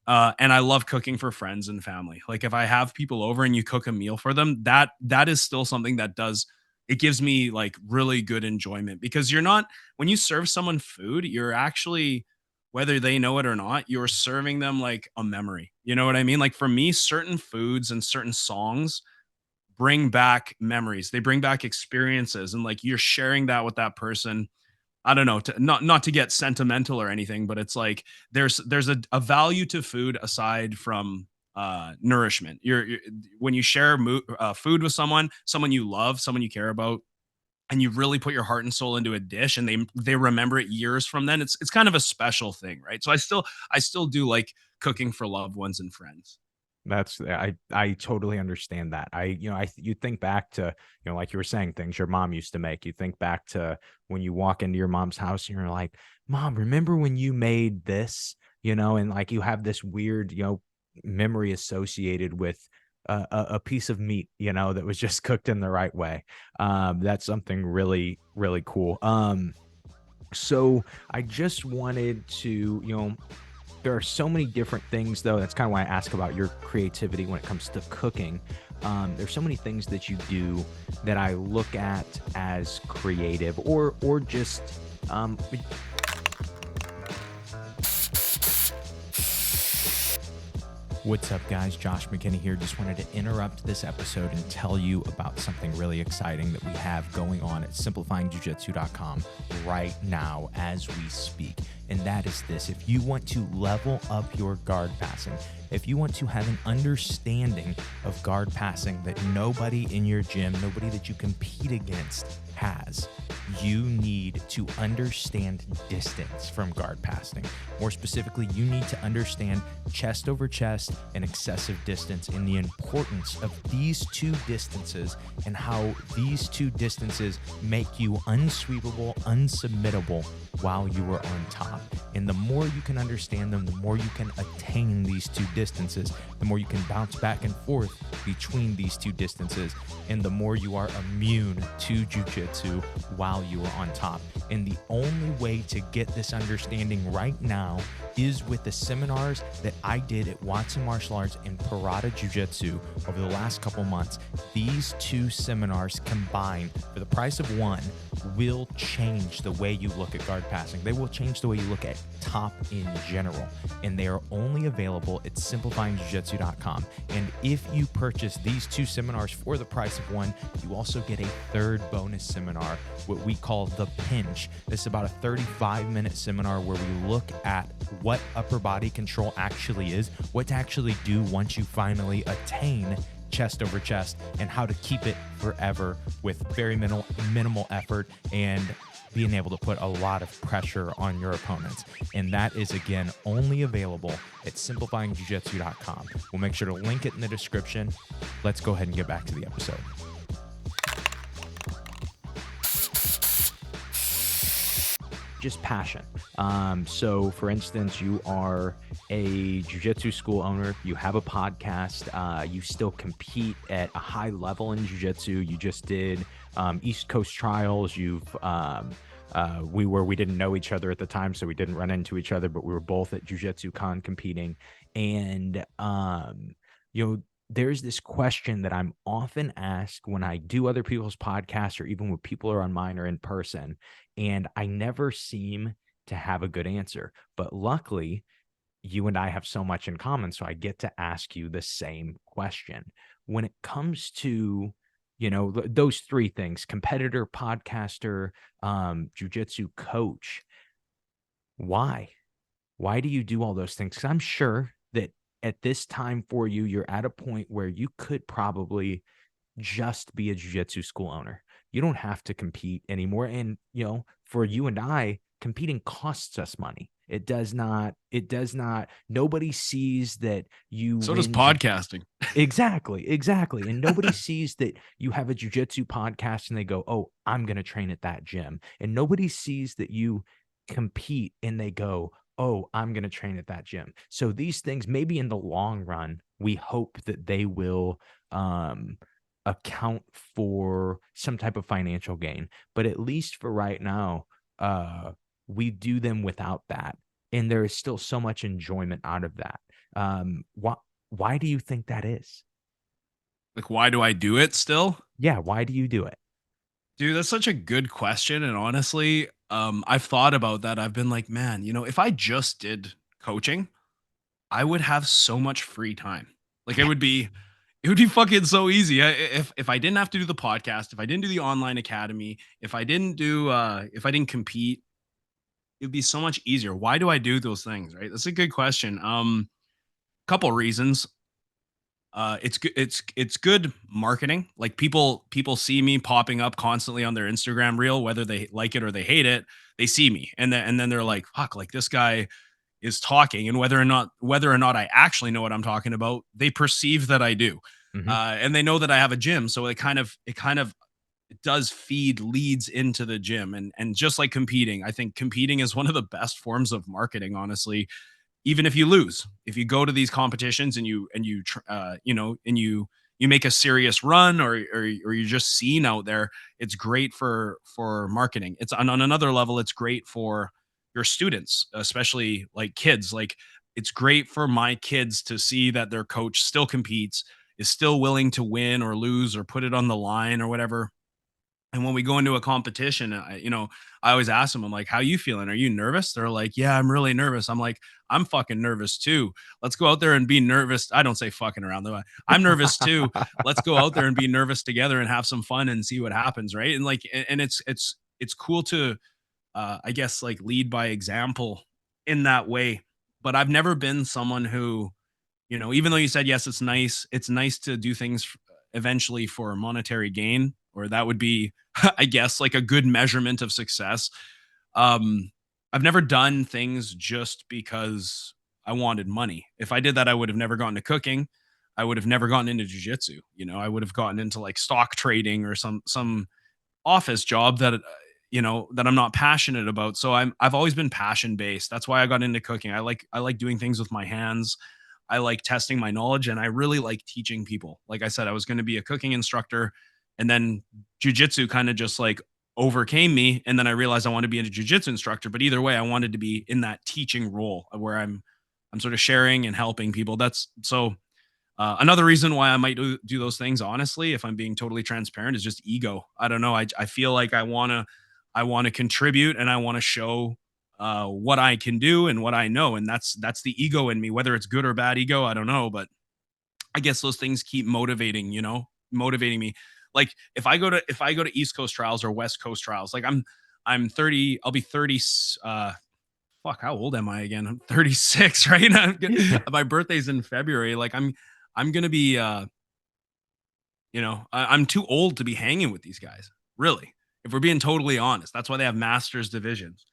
And I love cooking for friends and family. Like if I have people over and you cook a meal for them, that is still something that does, it gives me like really good enjoyment because you're not, when you serve someone food, you're actually, whether they know it or not, you're serving them like a memory. You know what I mean? Like for me, certain foods and certain songs bring back memories. They bring back experiences and like you're sharing that with that person. I don't know, not to get sentimental or anything, but it's like there's a value to food aside from nourishment. You're when you share food with someone you love, someone you care about, and you really put your heart and soul into a dish and they remember it years from then, it's kind of a special thing, right? So I still do like cooking for loved ones and friends. I totally understand that. You think back to, like you were saying, things your mom used to make. You think back to when you walk into your mom's house and you're like, "Mom, remember when you made this?" And like you have this weird, memory associated with a piece of meat, that was just cooked in the right way. That's something really, really cool. So I just wanted to, there are so many different things, though. That's kind of why I ask about your creativity when it comes to cooking. There's so many things that you do that I look at as creative or just What's up, guys? Josh McKinney here. Just wanted to interrupt this episode and tell you about something really exciting that we have going on at simplifyingjiujitsu.com right now as we speak. And that is this. If you want to level up your guard passing, if you want to have an understanding of guard passing that nobody in your gym, nobody that you compete against has, you need to understand distance from guard passing. More specifically, you need to understand chest over chest and excessive distance and the importance of these two distances and how these two distances make you unsweepable, unsubmittable while you are on top. And the more you can understand them, the more you can attain these two distances, the more you can bounce back and forth between these two distances, and the more you are immune to jiu-jitsu while you are on top. And the only way to get this understanding right now is with the seminars that I did at Watson Martial Arts and Parada Jiu-Jitsu over the last couple months. These two seminars combined for the price of one will change the way you look at guard passing. They will change the way you look at top in general. And they are only available at simplifyingjiujitsu.com. And if you purchase these two seminars for the price of one, you also get a third bonus seminar, what we call the pinch. This is about a 35-minute seminar where we look at what upper body control actually is, what to actually do once you finally attain chest over chest, and how to keep it forever with very minimal effort and being able to put a lot of pressure on your opponents. And that is, again, only available at simplifyingjiujitsu.com. We'll make sure to link it in the description. Let's go ahead and get back to the episode. Just passion. So for instance, you are a jiu-jitsu school owner, you have a podcast, you still compete at a high level in jiu-jitsu. You just did East Coast trials. We didn't know each other at the time, so we didn't run into each other, but we were both at Jiu-Jitsu Con competing. And there's this question that I'm often asked when I do other people's podcasts, or even when people are on mine or in person, and I never seem to have a good answer. But luckily, you and I have so much in common, so I get to ask you the same question. When it comes to, those three things: competitor, podcaster, jiu-jitsu coach, why do you do all those things? Because I'm sure that at this time for you, you're at a point where you could probably just be a jiu-jitsu school owner. You don't have to compete anymore. And, for you and I, competing costs us money. It does not. Nobody sees that you. So does podcasting. Exactly. And nobody sees that you have a jiu-jitsu podcast and they go, oh, I'm going to train at that gym. And nobody sees that you compete and they go, oh, I'm going to train at that gym. So these things, maybe in the long run, we hope that they will account for some type of financial gain. But at least for right now, we do them without that. And there is still so much enjoyment out of that. Why do you think that is? Like, why do I do it still? Yeah, why do you do it? Dude, that's such a good question. And honestly, I've thought about that. I've been like, man, if I just did coaching, I would have so much free time. Like it would be fucking so easy. If I didn't have to do the podcast, if I didn't do the online academy, if I didn't compete, it'd be so much easier. Why do I do those things? Right. That's a good question. Couple reasons. It's good marketing. Like people see me popping up constantly on their Instagram reel, whether they like it or they hate it. They see me, and then they're like, "Fuck!" Like this guy is talking, and whether or not I actually know what I'm talking about, they perceive that I do, Mhm. And they know that I have a gym, so it kind of does feed leads into the gym, and just like competing, I think competing is one of the best forms of marketing, honestly. Even if you lose, if you go to these competitions and you make a serious run, or you're just seen out there, it's great for marketing. It's on another level, it's great for your students, especially like kids. Like it's great for my kids to see that their coach still competes, is still willing to win or lose or put it on the line or whatever. And when we go into a competition, I always ask them, I'm like, how you feeling? Are you nervous? They're like, yeah, I'm really nervous. I'm like, I'm fucking nervous too. Let's go out there and be nervous. I don't say fucking around though. I'm nervous too. Let's go out there and be nervous together and have some fun and see what happens. Right. And like, and it's cool to, I guess like lead by example in that way. But I've never been someone who, even though you said, yes, it's nice to do things eventually for monetary gain, or that would be, I guess, like a good measurement of success. Um, I've never done things just because I wanted money. If I did that, I would have never gotten to cooking. I would have never gotten into jujitsu. I would have gotten into like stock trading or some office job that that I'm not passionate about. So I've always been passion based. That's why I got into cooking. I like doing things with my hands. I like testing my knowledge, and I really like teaching people. Like I said, I was going to be a cooking instructor, and then jujitsu kind of just like overcame me, and then I realized I wanted to be a jujitsu instructor. But either way, I wanted to be in that teaching role where I'm sort of sharing and helping people. That's so another reason why I might do those things, honestly, if I'm being totally transparent, is just ego. I don't know. I feel like I want to contribute, and I want to show what I can do and what I know, and that's the ego in me. Whether it's good or bad ego, I don't know, but I guess those things keep motivating me. Like if I go to East Coast trials or West Coast trials, like I'm 30, I'll be 30. Fuck, how old am I again? I'm 36, right? My birthday's in February. Like I'm gonna be I'm too old to be hanging with these guys. Really, if we're being totally honest, that's why they have masters divisions.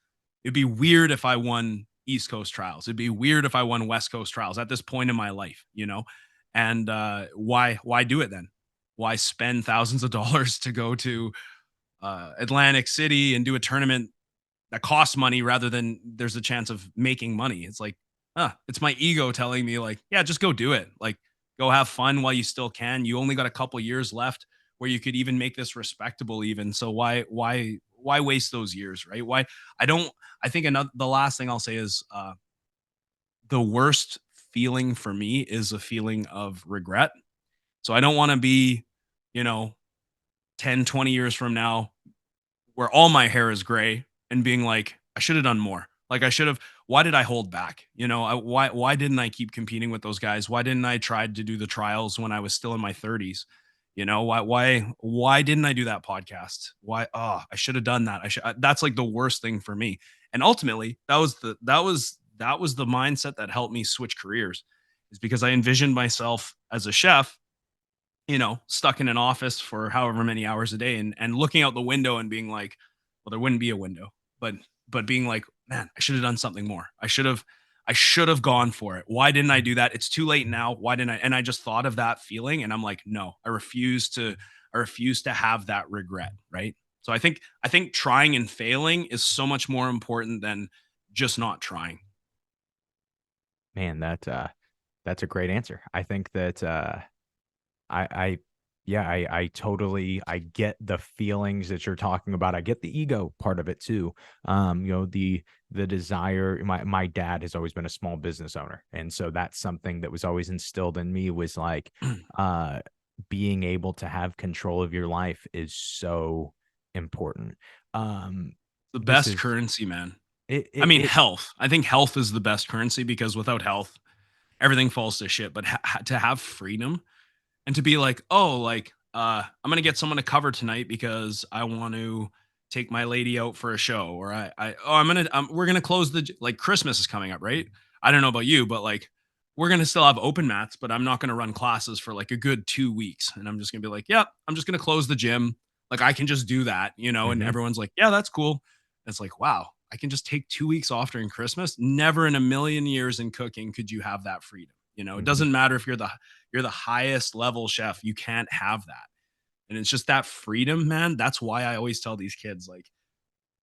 It'd be weird if I won East Coast trials. It'd be weird if I won West Coast trials at this point in my life. And why do it then? Why spend thousands of dollars to go to Atlantic City and do a tournament that costs money rather than there's a chance of making money? It's like, it's my ego telling me like, yeah, just go do it. Like, go have fun while you still can. You only got a couple years left where you could even make this respectable even. So why waste those years, right? Why I don't I think the last thing I'll say is the worst feeling for me is a feeling of regret. So I don't want to be, you know, 10, 20 years from now where all my hair is gray and being like, I should have done more. Like I should have. Why did I hold back? Why didn't I keep competing with those guys? Why didn't I try to do the trials when I was still in my 30s? Why didn't I do that podcast? Why? Oh, I should have done that. That's like the worst thing for me. And ultimately, that was the mindset that helped me switch careers, is because I envisioned myself as a chef, stuck in an office for however many hours a day, and looking out the window and being like, well, there wouldn't be a window, but being like, man, I should have done something more. I should have gone for it. Why didn't I do that? It's too late now. Why didn't I? And I just thought of that feeling, and I'm like, no, I refuse to have that regret. Right. So I think trying and failing is so much more important than just not trying. Man, that's a great answer. I think that I yeah, I totally I get the feelings that you're talking about. I get the ego part of it too. The desire. My dad has always been a small business owner, and so that's something that was always instilled in me, was like uh being able to have control of your life is so important. Um The this best is currency, man. it I it, mean, it health. I think health is the best currency, because without health, everything falls to shit. But to have freedom, and to be like, oh, like I'm gonna get someone to cover tonight because I want to take my lady out for a show, or we're gonna close like Christmas is coming up, right? I don't know about you, but like we're gonna still have open mats, but I'm not gonna run classes for like a good 2 weeks, and I'm just gonna be like, yep, I'm just gonna close the gym. Like I can just do that, and Mhm. everyone's like, yeah, that's cool. And it's like, wow, I can just take 2 weeks off during Christmas. Never in a million years in cooking could you have that freedom. It Mhm. doesn't matter if you're the highest level chef. You can't have that. And it's just that freedom, man. That's why I always tell these kids, like,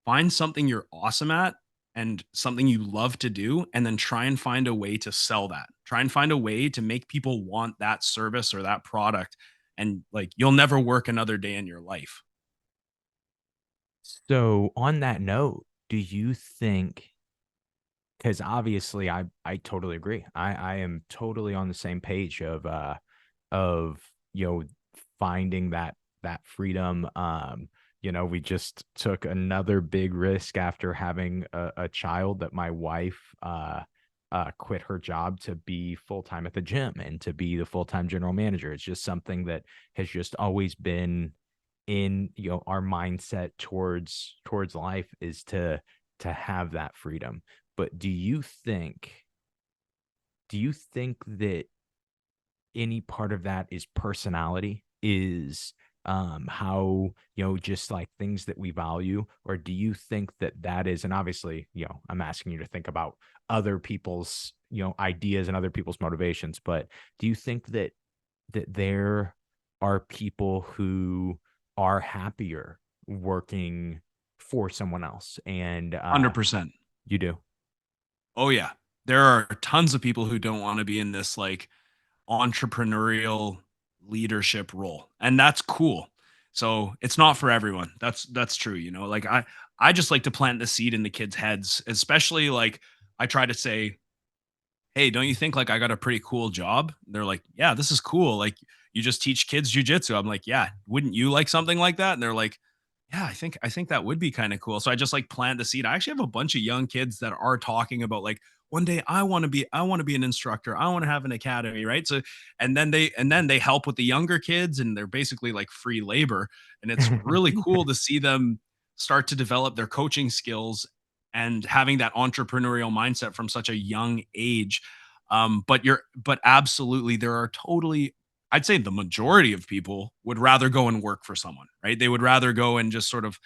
find something you're awesome at and something you love to do, and then try and find a way to sell that. Try and find a way to make people want that service or that product. And like, you'll never work another day in your life. So on that note, do you think, because obviously I totally agree. I am totally on the same page of of, finding that freedom. We just took another big risk after having a child, that my wife quit her job to be full-time at the gym and to be the full-time general manager. It's just something that has just always been in, our mindset towards life, is to have that freedom. But do you think that any part of that is personality, is how, just like things that we value? Or do you think that that is, and obviously, I'm asking you to think about other people's, ideas and other people's motivations, but do you think that there are people who are happier working for someone else? And 100%. you do. Oh yeah. There are tons of people who don't want to be in this like entrepreneurial leadership role. And that's cool. So it's not for everyone. That's true. Like I just like to plant the seed in the kids' heads, especially like I try to say, hey, don't you think like I got a pretty cool job? They're like, yeah, this is cool. Like you just teach kids jujitsu. I'm like, yeah, wouldn't you like something like that? And they're like, yeah, I think that would be kind of cool. So I just like plant the seed. I actually have a bunch of young kids that are talking about like one day I want to be an instructor. I want to have an academy, right? So and then they help with the younger kids and they're basically like free labor. And it's really cool to see them start to develop their coaching skills and having that entrepreneurial mindset from such a young age. But absolutely, there are totally, I'd say the majority of people would rather go and work for someone, right? They would rather go and just sort of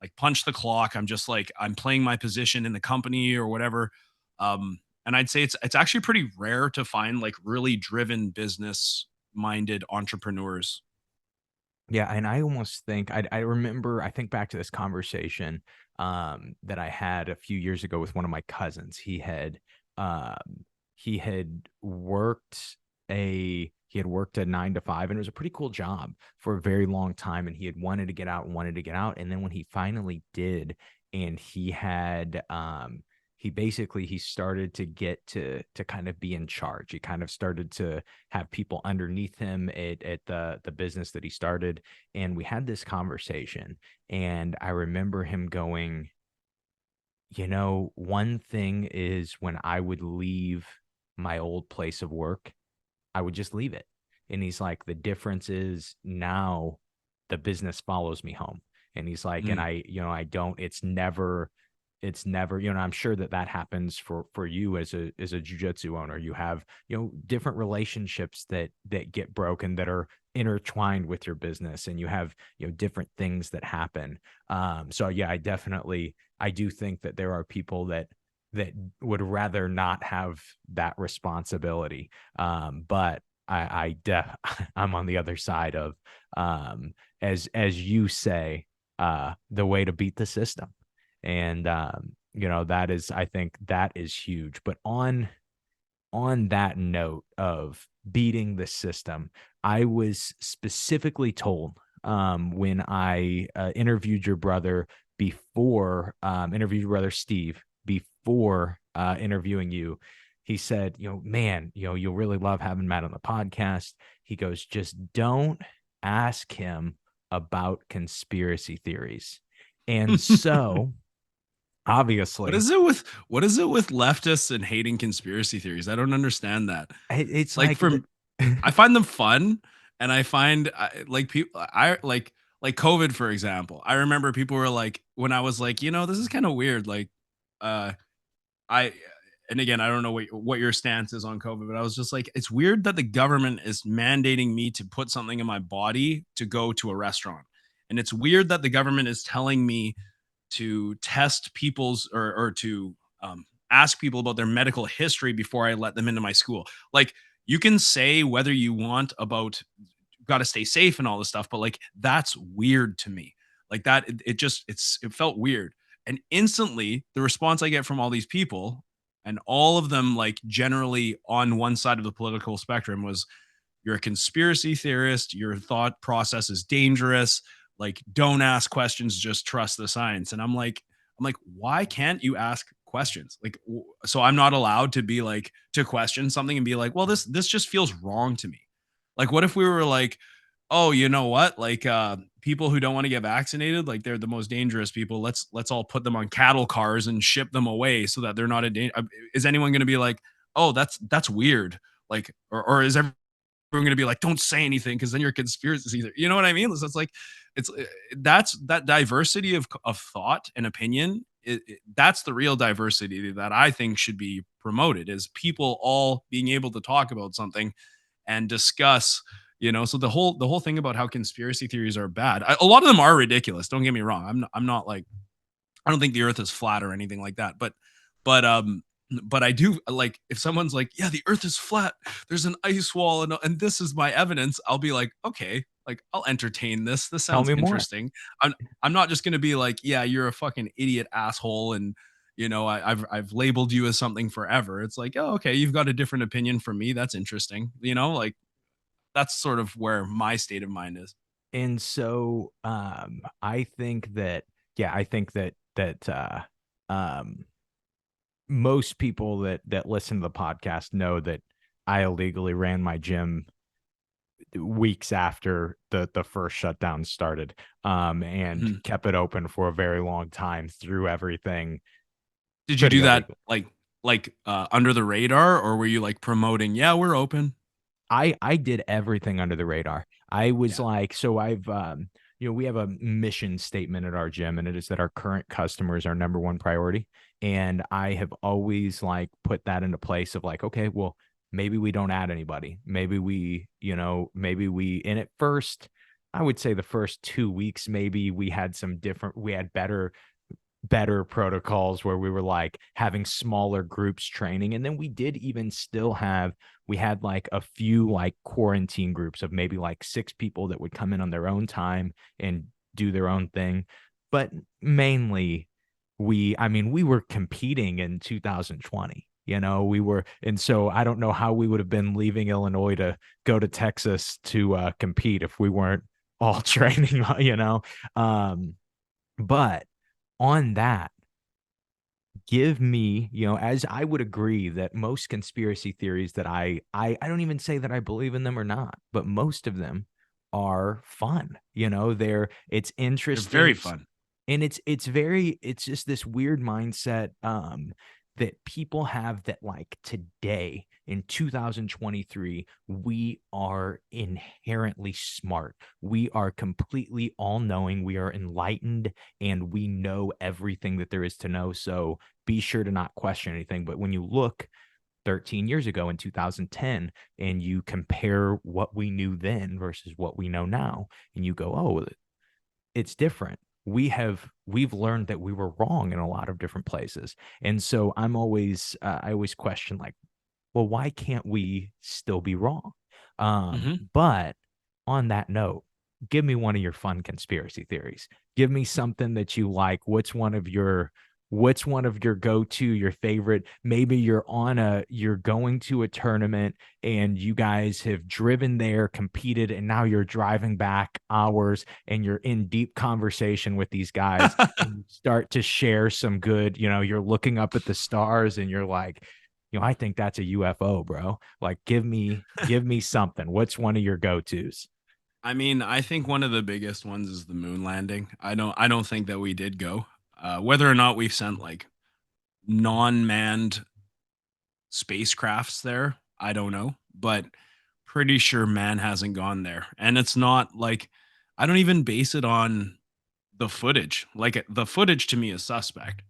like punch the clock. I'm just like I'm playing my position in the company or whatever. And I'd say it's actually pretty rare to find like really driven business minded entrepreneurs. Yeah, and I almost think I remember, I think back to this conversation that I had a few years ago with one of my cousins. He had worked a 9 to 5, and it was a pretty cool job for a very long time, and he had wanted to get out, and then when he finally did, and he started to get to kind of be in charge. He kind of started to have people underneath him at the business that he started. And we had this conversation, and I remember him going, one thing is, when I would leave my old place of work, I would just leave it. And he's like, the difference is now the business follows me home. And he's like, and Mm. I don't, it's never, I'm sure that happens for you as a jujitsu owner. You have, different relationships that get broken, that are intertwined with your business, and you have, different things that happen. So yeah, I do think that there are people that would rather not have that responsibility. But I'm on the other side of, as you say, the way to beat the system. And I think that is huge. But on that note of beating the system, I was specifically told, when I interviewed your brother Steve before interviewing you. He said, man, you'll really love having Matt on the podcast. He goes, just don't ask him about conspiracy theories. And so, What obviously, is it with leftists and hating conspiracy theories? I don't understand that. it's Like like from I find them fun, and I find like people I like COVID for example. I remember people were like when I was like, this is kind of weird. Like, uh, I and again, I don't know what your stance is on COVID, but I was just like, it's weird that the government is mandating me to put something in my body to go to a restaurant, and it's weird that the government is telling me to test people's or to ask people about their medical history before I let them into my school. Like you can say whether you want about got to stay safe and all this stuff, but like that's weird to me. Like that, it felt weird. And instantly, the response I get from all these people, and all of them like generally on one side of the political spectrum was, "You're a conspiracy theorist. Your thought process is dangerous. Like, don't ask questions. Just trust the science." And I'm like, why can't you ask questions? Like, so I'm not allowed to be like to question something and be like, well, this just feels wrong to me. Like, what if we were like, oh, you know what? Like, people who don't want to get vaccinated, like they're the most dangerous people. Let's all put them on cattle cars and ship them away so that they're not a danger. Is anyone going to be like, oh, that's weird? Like, or is everyone going to be like, don't say anything because then you're a conspiracy theory. You know what I mean? So it's like, it's that's that diversity of thought and opinion. That's the real diversity that I think should be promoted, is people all being able to talk about something and discuss. So the whole thing about how conspiracy theories are bad, a lot of them are ridiculous, don't get me wrong. I'm not like, I don't think the earth is flat or anything like that. But but I do like, if someone's like, yeah, the earth is flat, there's an ice wall, and this is my evidence, I'll be like, okay, like I'll entertain this. This Tell sounds me more. interesting. I'm not just gonna be like, yeah, you're a fucking idiot asshole, and I've labeled you as something forever. It's like, oh, okay, you've got a different opinion from me. That's interesting. Like, that's sort of where my state of mind is. And so I think that, yeah, I think that um most people that listen to the podcast know that I illegally ran my gym weeks after the first shutdown started, and Mhm. kept it open for a very long time through everything Did you pretty do that illegal. like under the radar, or were you like promoting, "Yeah, we're open"? I did everything under the radar. I was Yeah. like, so we have a mission statement at our gym, and it is that our current customers are number one priority. And I have always like put that into place of like, okay, well, maybe we don't add anybody. And at first, I would say the first 2 weeks, maybe we had better protocols where we were like having smaller groups training. And then we did even still have, we had like a few like quarantine groups of maybe like 6 people that would come in on their own time and do their own thing. But mainly we were competing in 2020. And so I don't know how we would have been leaving Illinois to go to Texas to compete if we weren't all training. But on that, give me, as I would agree that most conspiracy theories that I don't even say that I believe in them or not, but most of them are fun. It's They're very interesting. fun. And it's just this weird mindset that people have, that like today in 2023 we are inherently smart, we are completely all knowing, we are enlightened, and we know everything that there is to know. So be sure to not question anything. But when you look 13 years ago in 2010 and you compare what we knew then versus what we know now, and you go, oh, it's different. We've learned that we were wrong in a lot of different places. And so I always question, like, well, why can't we still be wrong? Mhm. But on that note, give me one of your fun conspiracy theories. Give me something that you like. What's one of your go-to, your favorite? Maybe you're going to a tournament and you guys have driven there, competed, and now you're driving back hours and you're in deep conversation with these guys and you start to share some good, you're looking up at the stars and you're like, I think that's a UFO, bro. Like, give me something. What's one of your go-tos? I mean, I think one of the biggest ones is the moon landing. I don't think that we did go. Whether or not we've sent like non-manned spacecrafts there, I don't know, but pretty sure man hasn't gone there. And it's not like, I don't even base it on the footage. Like, the footage to me is suspect,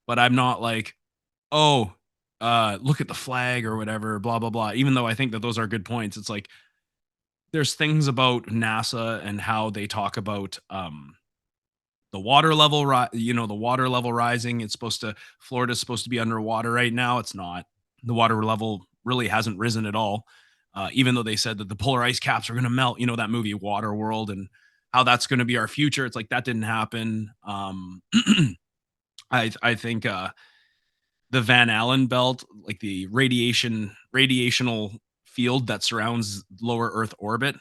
but I'm not like, oh, look at the flag or whatever, blah blah blah. Even though I think that those are good points, it's like there's things about NASA and how they talk about the water level, the water level rising. Florida's supposed to be underwater right now. It's not. The water level really hasn't risen at all. Even though they said that the polar ice caps are going to melt, that movie Water World, and how that's going to be our future. It's like that didn't happen. I think the Van Allen belt, like the radiational field that surrounds lower Earth orbit,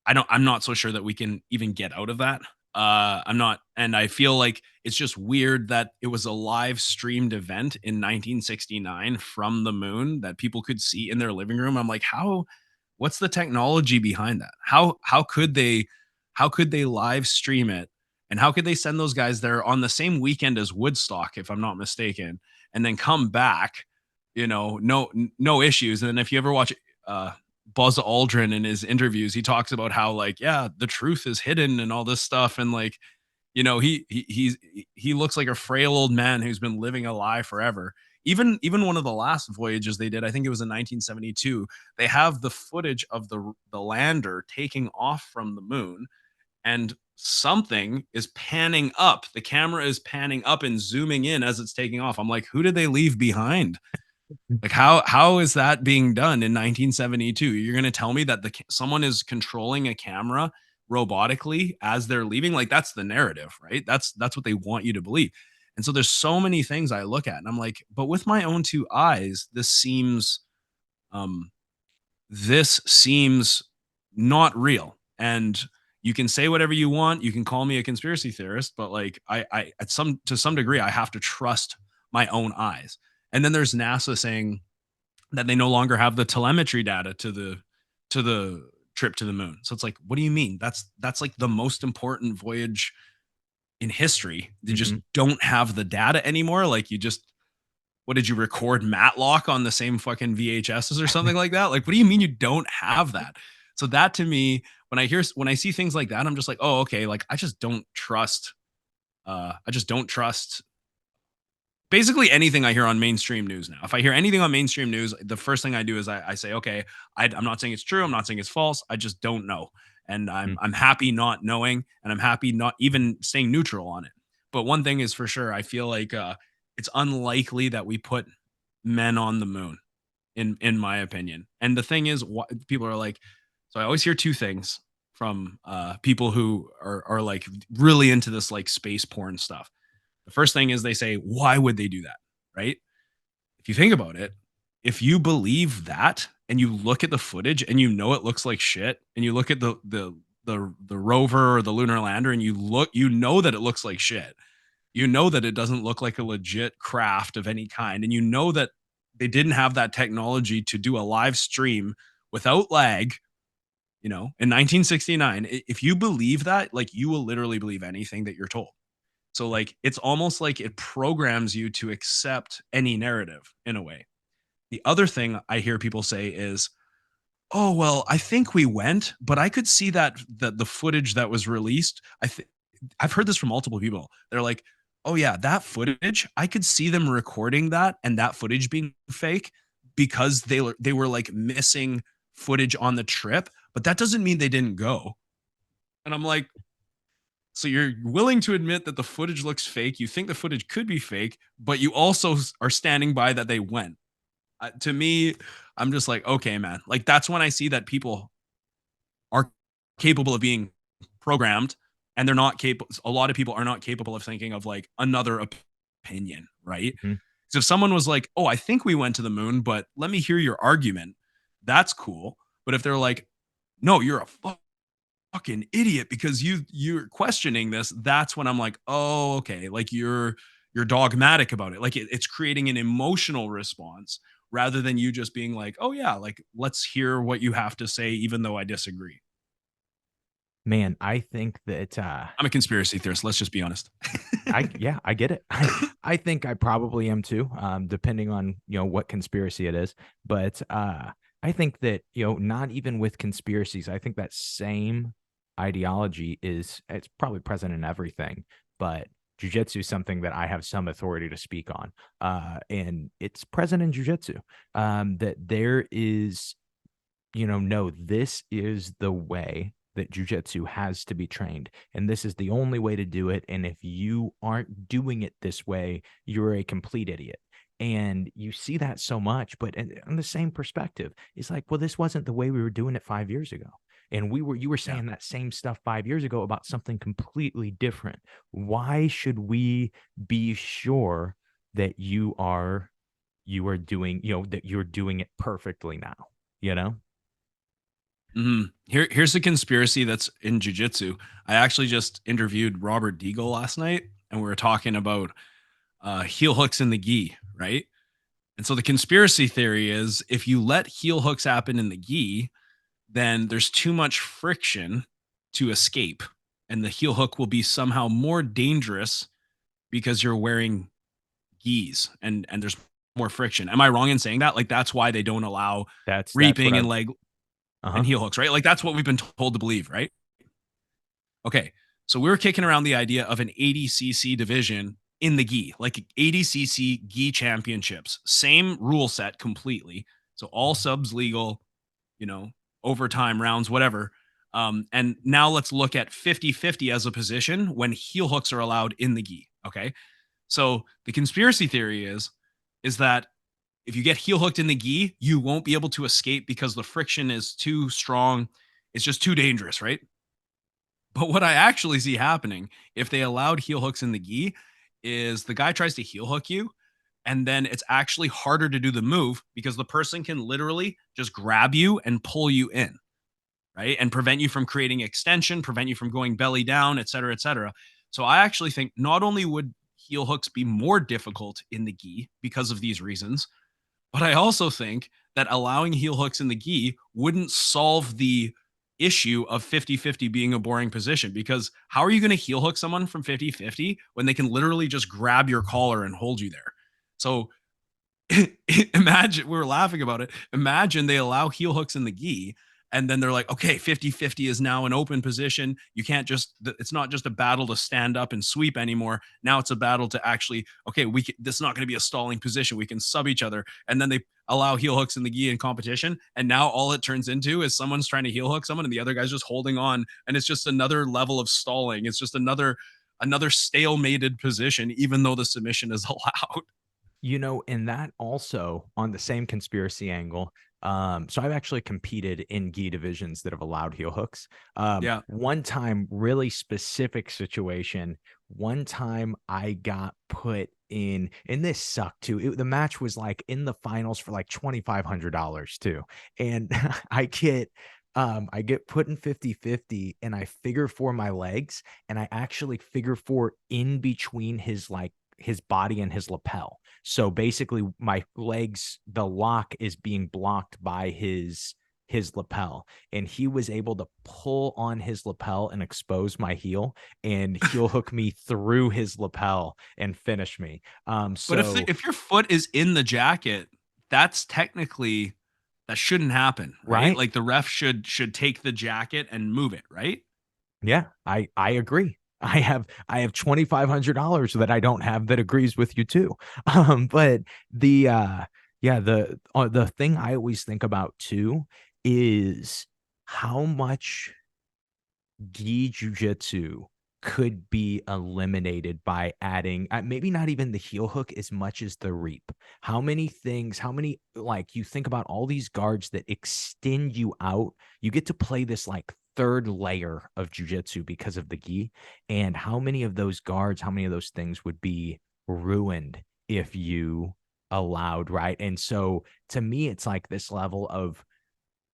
I'm not so sure that we can even get out of that. I'm not, and I feel like it's just weird that it was a live streamed event in 1969 from the moon that people could see in their living room. I'm like, how what's the technology behind that? How could they live stream it? And how could they send those guys there on the same weekend as Woodstock, if I'm not mistaken, and then come back, no issues. And then if you ever watch uh Buzz Aldrin in his interviews, he talks about how, like, yeah, the truth is hidden and all this stuff. And like, he looks like a frail old man who's been living a lie forever. Even one of the last voyages they did, I think it was in 1972, they have the footage of the lander taking off from the moon, and something is panning up. The camera is panning up and zooming in as it's taking off. I'm like, who did they leave behind? Like, how is that being done in 1972? You're going to tell me that someone is controlling a camera robotically as they're leaving? Like, that's the narrative, right? That's what they want you to believe. And so there's so many things I look at and I'm like, but with my own two eyes, um this seems not real. And you can say whatever you want. You can call me a conspiracy theorist, but like, I at some to some degree, I have to trust my own eyes. And then there's NASA saying that they no longer have the telemetry data to the trip to the moon. So it's like, what do you mean? That's like the most important voyage in history. They just Mhm. don't have the data anymore. Like, what did you record Matlock on the same fucking VHSs or something like that? Like, what do you mean you don't have that? So that, to me, when I see things like that, I'm just like, oh, okay. Like, I just don't trust basically anything I hear on mainstream news now. If I hear anything on mainstream news, the first thing I do is I say, okay, I'm not saying it's true. I'm not saying it's false. I just don't know. And Mm. I'm happy not knowing, and I'm happy not even staying neutral on it. But one thing is for sure, I feel like it's unlikely that we put men on the moon, in my opinion. And the thing is, people are like, so I always hear two things from people who are like really into this like space porn stuff. The first thing is they say, why would they do that? Right? If you think about it, if you believe that and you look at the footage and you know it looks like shit, and you look at the rover or the lunar lander and you know that it looks like shit. You know that it doesn't look like a legit craft of any kind. And you know that they didn't have that technology to do a live stream without lag, in 1969. If you believe that, like, you will literally believe anything that you're told. So like, it's almost like it programs you to accept any narrative in a way. The other thing I hear people say is, "Oh, well, I think we went, but I could see that the footage that was released, I've heard this from multiple people. They're like, "Oh yeah, that footage, I could see them recording that and that footage being fake because they were like missing footage on the trip, but that doesn't mean they didn't go." And I'm like, so you're willing to admit that the footage looks fake. You think the footage could be fake, but you also are standing by that they went. To me, I'm just like, okay, man. Like, that's when I see that people are capable of being programmed, and they're not capable. A lot of people are not capable of thinking of like another opinion, right? Mhm. So if someone was like, "Oh, I think we went to the moon, but let me hear your argument," that's cool. But if they're like, "No, you're a fucking idiot because you're questioning this," that's when I'm like, oh, okay, like, you're dogmatic about it. Like, it's creating an emotional response rather than you just being like, oh yeah, like, let's hear what you have to say even though I disagree. Man, I think that, I'm a conspiracy theorist, let's just be honest. yeah, I get it. I think I probably am too, depending on, what conspiracy it is. But I think that, not even with conspiracies, I think that same ideology it's probably present in everything. But jujitsu is something that I have some authority to speak on. And it's present in jujitsu. That there is, no, this is the way that jujitsu has to be trained. And this is the only way to do it. And if you aren't doing it this way, you're a complete idiot. And you see that so much, but on the same perspective, it's like, well, this wasn't the way we were doing it 5 years ago. And you were Yeah. saying that same stuff 5 years ago about something completely different. Why should we be sure that you are doing, that you're doing it perfectly now, you know? Here's a conspiracy that's in jujitsu. I actually just interviewed Robert Deagle last night, and we were talking about heel hooks in the gi, right? And so the conspiracy theory is, if you let heel hooks happen in the gi, then there's too much friction to escape, and the heel hook will be somehow more dangerous because you're wearing gis and there's more friction. Am I wrong in saying that? Like that's why they don't allow That's what reaping and I've. leg Uh-huh. and heel hooks, right? Like that's what we've been told to believe, right? Okay. So we were kicking around the idea of an 80cc division in the gi, like 80cc gi championships, same rule set completely. So all subs legal, you know, overtime rounds, whatever. And now let's look at 50-50 as a position when heel hooks are allowed in the gi. Okay. So the conspiracy theory is that if you get heel hooked in the gi, you won't be able to escape because the friction is too strong. It's just too dangerous, right? But what I actually see happening if they allowed heel hooks in the gi is the guy tries to heel hook you, and then it's actually harder to do the move because the person can literally just grab you and pull you in, right? And prevent you from creating extension, prevent you from going belly down, et cetera, et cetera. So I actually think not only would heel hooks be more difficult in the gi because of these reasons, but I also think that allowing heel hooks in the gi wouldn't solve the issue of 50-50 being a boring position, because how are you going to heel hook someone from 50-50 when they can literally just grab your collar and hold you there? So imagine, we were laughing about it. Imagine they allow heel hooks in the gi, and then they're like, okay, 50-50 is now an open position. You can't just, it's not just a battle to stand up and sweep anymore. Now it's a battle to actually, okay, this is not going to be a stalling position. We can sub each other. And then they allow heel hooks in the gi in competition. And now all it turns into is someone's trying to heel hook someone and the other guy's just holding on. And it's just another level of stalling. It's just another stalemated position, even though the submission is allowed. And that also on the same conspiracy angle. So I've actually competed in gi divisions that have allowed heel hooks. Yeah. One time, really specific situation. One time I got put and this sucked too. The match was like in the finals for like $2,500 too. And I get put in 50-50 and I figure four my legs and I actually figure four in between his body and his lapel. So basically my legs, the lock is being blocked by his lapel, and he was able to pull on his lapel and expose my heel and heel hook me through his lapel and finish me. But So if your foot is in the jacket, that's technically, that shouldn't happen, right? right. Like the ref should take the jacket and move it, right? Yeah, I agree. I have $2,500 that I don't have that agrees with you too. But the yeah, the thing I always think about too is how much gi jujitsu could be eliminated by adding maybe not even the heel hook as much as the reap. How many things, like you think about all these guards that extend you out, you get to play this like third layer of jujitsu because of the gi, and how many of those guards, how many of those things would be ruined if you allowed, right? And so to me, it's like this level of,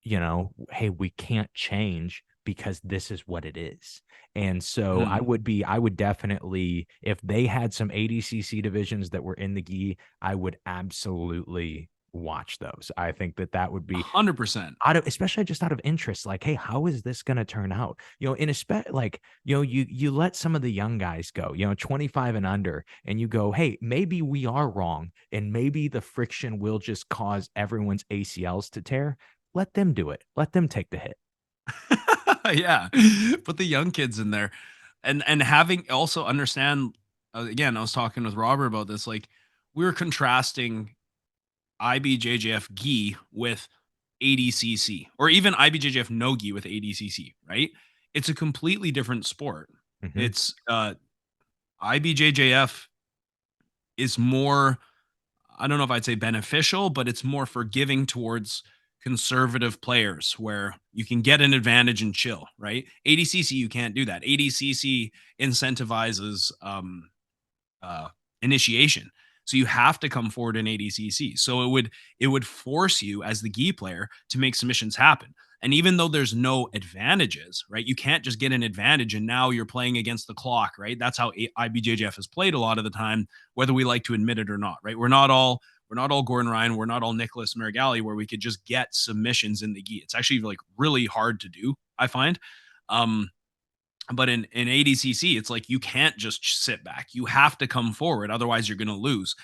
hey, we can't change because this is what it is. And so Mhm. I would definitely, if they had some ADCC divisions that were in the gi, I would absolutely watch those. I think that would be 100%. especially just out of interest. Like, hey, how is this going to turn out? Like, you let some of the young guys go, 25 and under, and you go, hey, maybe we are wrong. And maybe the friction will just cause everyone's ACLs to tear. Let them do it. Let them take the hit. Yeah. Put the young kids in there. And having also understand, again, I was talking with Robert about this, like we were contrasting IBJJF gi with ADCC, or even IBJJF no gi with ADCC, right? It's a completely different sport. Mhm. It's IBJJF is more, I don't know if I'd say beneficial, but it's more forgiving towards conservative players where you can get an advantage and chill, right? ADCC, you can't do that. ADCC incentivizes uh, initiation. So you have to come forward in ADCC. So it would force you as the gi player to make submissions happen. And even though there's no advantages, right? You can't just get an advantage and now you're playing against the clock, right? That's how IBJJF is played a lot of the time, whether we like to admit it or not, right? We're not all Gordon Ryan. We're not all Nicholas Marigali, where we could just get submissions in the gi. It's actually like really hard to do, I find. But in ADCC, it's like you can't just sit back. You have to come forward, otherwise you're going to lose.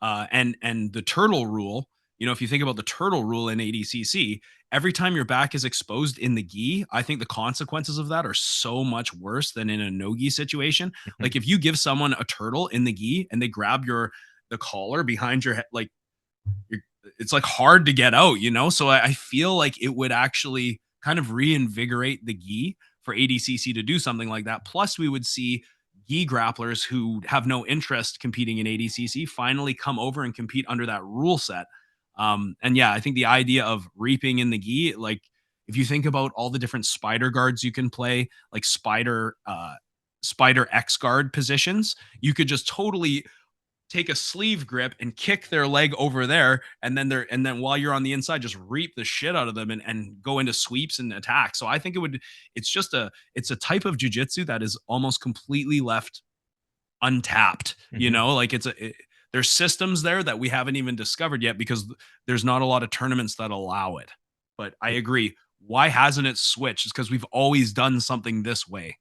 And the turtle rule, if you think about the turtle rule in ADCC, every time your back is exposed in the gi, I think the consequences of that are so much worse than in a no gi situation. Like if you give someone a turtle in the gi and they grab the collar behind your head, like it's like hard to get out, So I feel like it would actually kind of reinvigorate the gi for ADCC to do something like that. Plus, we would see gi grapplers who have no interest competing in ADCC finally come over and compete under that rule set. And yeah, I think the idea of reaping in the gi, like if you think about all the different spider guards you can play, like spider X guard positions, you could just totally take a sleeve grip and kick their leg over there, and then while you're on the inside, just reap the shit out of them and go into sweeps and attacks. So I think it's a type of jiu-jitsu that is almost completely left untapped. Like there's systems there that we haven't even discovered yet because there's not a lot of tournaments that allow it. But I agree. Why hasn't it switched? It's because we've always done something this way.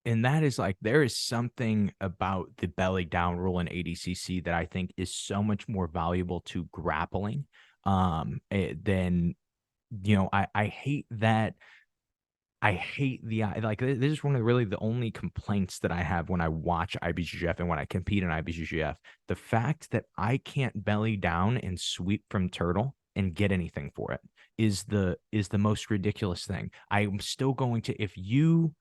And that is like, there is something about the belly down rule in ADCC that I think is so much more valuable to grappling than, I hate that. I hate like, this is one of the only complaints that I have when I watch IBJJF and when I compete in IBJJF. The fact that I can't belly down and sweep from turtle and get anything for it is the most ridiculous thing. I'm still going to, if you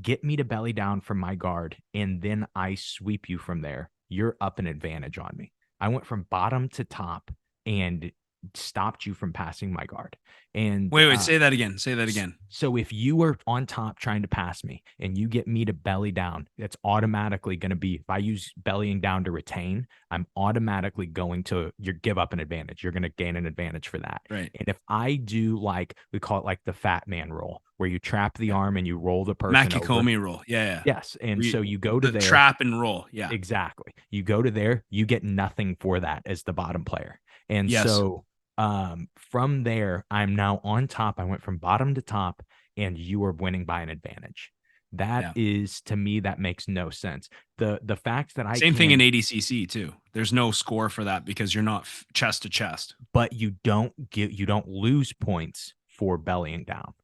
get me to belly down from my guard and then I sweep you from there, you're up an advantage on me. I went from bottom to top and stopped you from passing my guard. And wait, say that again. So if you were on top trying to pass me and you get me to belly down, that's automatically going to be, if I use bellying down to retain, I'm automatically going to give up an advantage. You're going to gain an advantage for that. Right. And if I do, like, we call it like the fat man roll, where you trap the arm and you roll the person Mckinney over. roll. Yeah. Yes. And so you go to the there. Trap and roll. Yeah. Exactly. You go to there, you get nothing for that as the bottom player. And so from there, I'm now on top. I went from bottom to top and you are winning by an advantage. That is, to me, that makes no sense. The fact that same thing in ADCC too. There's no score for that because you're not chest to chest. But you don't lose points for bellying down,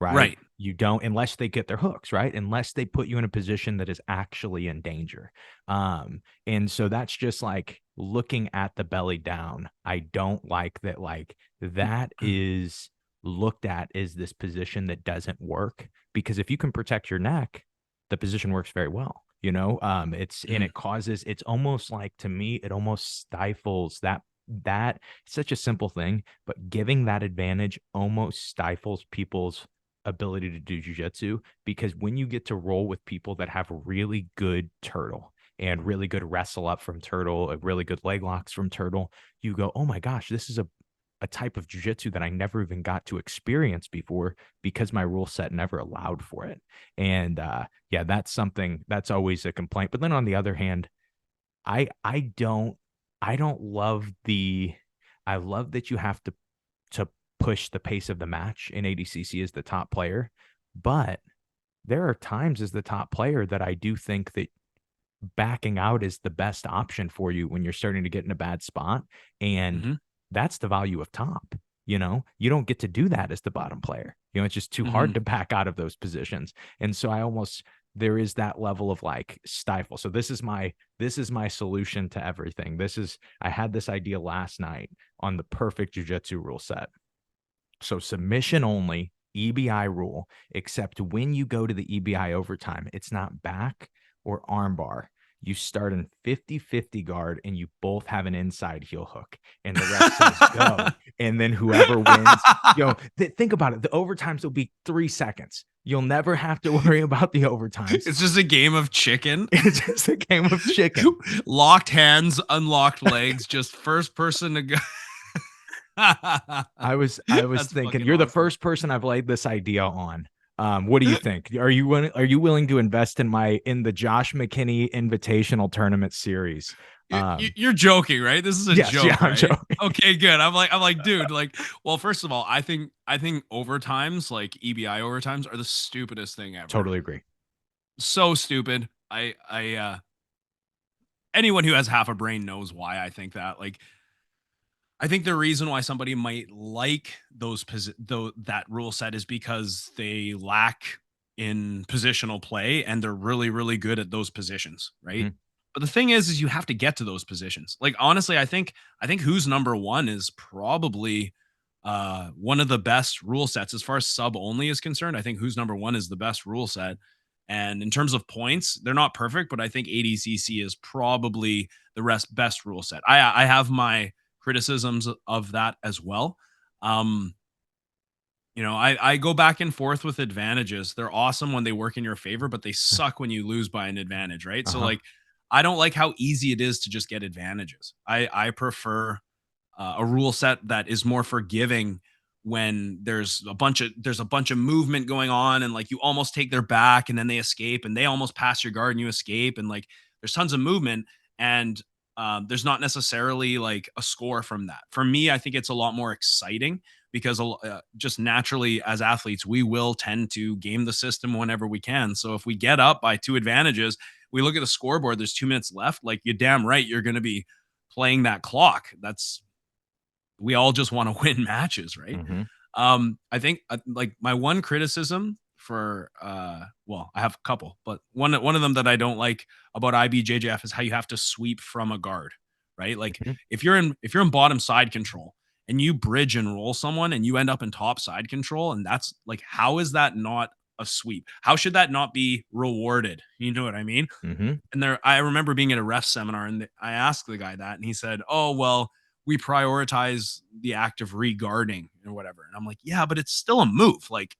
right? Right. You don't, unless they get their hooks, right? Unless they put you in a position that is actually in danger. And so that's just like looking at the belly down. I don't like that. Like that is looked at as this position that doesn't work, because if you can protect your neck, the position works very well. And it causes, it's almost like, to me, it almost stifles that such a simple thing, but giving that advantage almost stifles people's ability to do jiu-jitsu, because when you get to roll with people that have really good turtle and really good wrestle up from turtle, really good leg locks from turtle, you go, oh my gosh, this is a type of jiu-jitsu that I never even got to experience before because my rule set never allowed for it. And that's something that's always a complaint. But then on the other hand, I don't love I love that you have to push the pace of the match in ADCC as the top player, but there are times as the top player that I do think that backing out is the best option for you when you're starting to get in a bad spot. And that's the value of top. You don't get to do that as the bottom player. It's just too hard to back out of those positions. And so there is that level of like stifle. So this is my solution to everything. I had this idea last night on the perfect jiu-jitsu rule set. So submission only, EBI rule, except when you go to the EBI overtime, it's not back or arm bar. You start in 50-50 guard and you both have an inside heel hook and the ref says go. And then whoever wins, think about it. The overtimes will be 3 seconds. You'll never have to worry about the overtimes. It's just a game of chicken. It's just a game of chicken. Locked hands, unlocked legs, just first person to go. I was thinking, you're the first person I've laid this idea on. What do you think? Are you willing to invest in the Josh Mckinney Invitational Tournament series? You're joking, right? This is a Yes, joke, yeah, I'm right? joking. Okay, good. I'm like, dude, like, well, first of all, I think overtimes, like EBI overtimes, are the stupidest thing ever. Totally agree. So stupid. Anyone who has half a brain knows why I think that. Like, I think the reason why somebody might like though that rule set is because they lack in positional play and they're really really good at those positions, right? Mhm. But the thing is you have to get to those positions. Like honestly, I think who's number 1 is probably one of the best rule sets as far as sub only is concerned. I think who's number 1 is the best rule set. And in terms of points, they're not perfect, but I think ADCC is probably the best rule set. I have my criticisms of that as well. Um, I go back and forth with advantages. They're awesome when they work in your favor, but they suck when you lose by an advantage, right? So Uh-huh. like I don't like how easy it is to just get advantages. I prefer a rule set that is more forgiving when there's a bunch of movement going on and like you almost take their back and then they escape and they almost pass your guard and you escape and like there's tons of movement and there's not necessarily like a score from that. For me, I think it's a lot more exciting because just naturally as athletes, we will tend to game the system whenever we can. So if we get up by 2 advantages, we look at the scoreboard, there's 2 minutes left. Like you're damn right, you're going to be playing that clock. We all just want to win matches, right? Mhm. I think like my one criticism for well, I have a couple, but one of them that I don't like about IBJJF is how you have to sweep from a guard, right? Like Mhm. if you're in bottom side control and you bridge and roll someone and you end up in top side control and that's like how is that not a sweep? How should that not be rewarded? You know what I mean? Mhm. And I remember being at a ref seminar and I asked the guy that and he said, "Oh, well, we prioritize the act of regarding or whatever." And I'm like, "Yeah, but it's still a move. Like,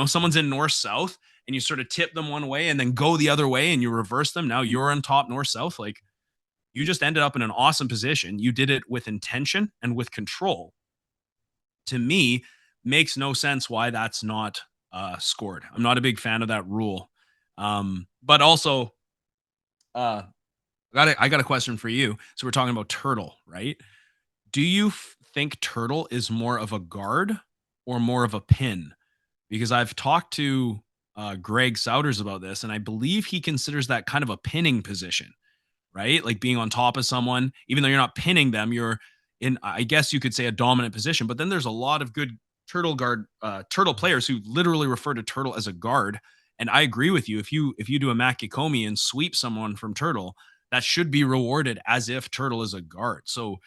someone's in north south and you sort of tip them one way and then go the other way and you reverse them. Now you're on top north south. Like, you just ended up in an awesome position. You did it with intention and with control. To me, makes no sense why that's not scored. I'm not a big fan of that rule. But also, uh, I got a question for you. So we're talking about turtle, right? Do you think turtle is more of a guard or more of a pin? Because I've talked to Greg Souders about this, and I believe he considers that kind of a pinning position, right? Like being on top of someone, even though you're not pinning them, you're in, I guess you could say, a dominant position. But then there's a lot of good turtle players who literally refer to turtle as a guard. And I agree with you. If you do a Makikomi and sweep someone from turtle, that should be rewarded as if turtle is a guard. So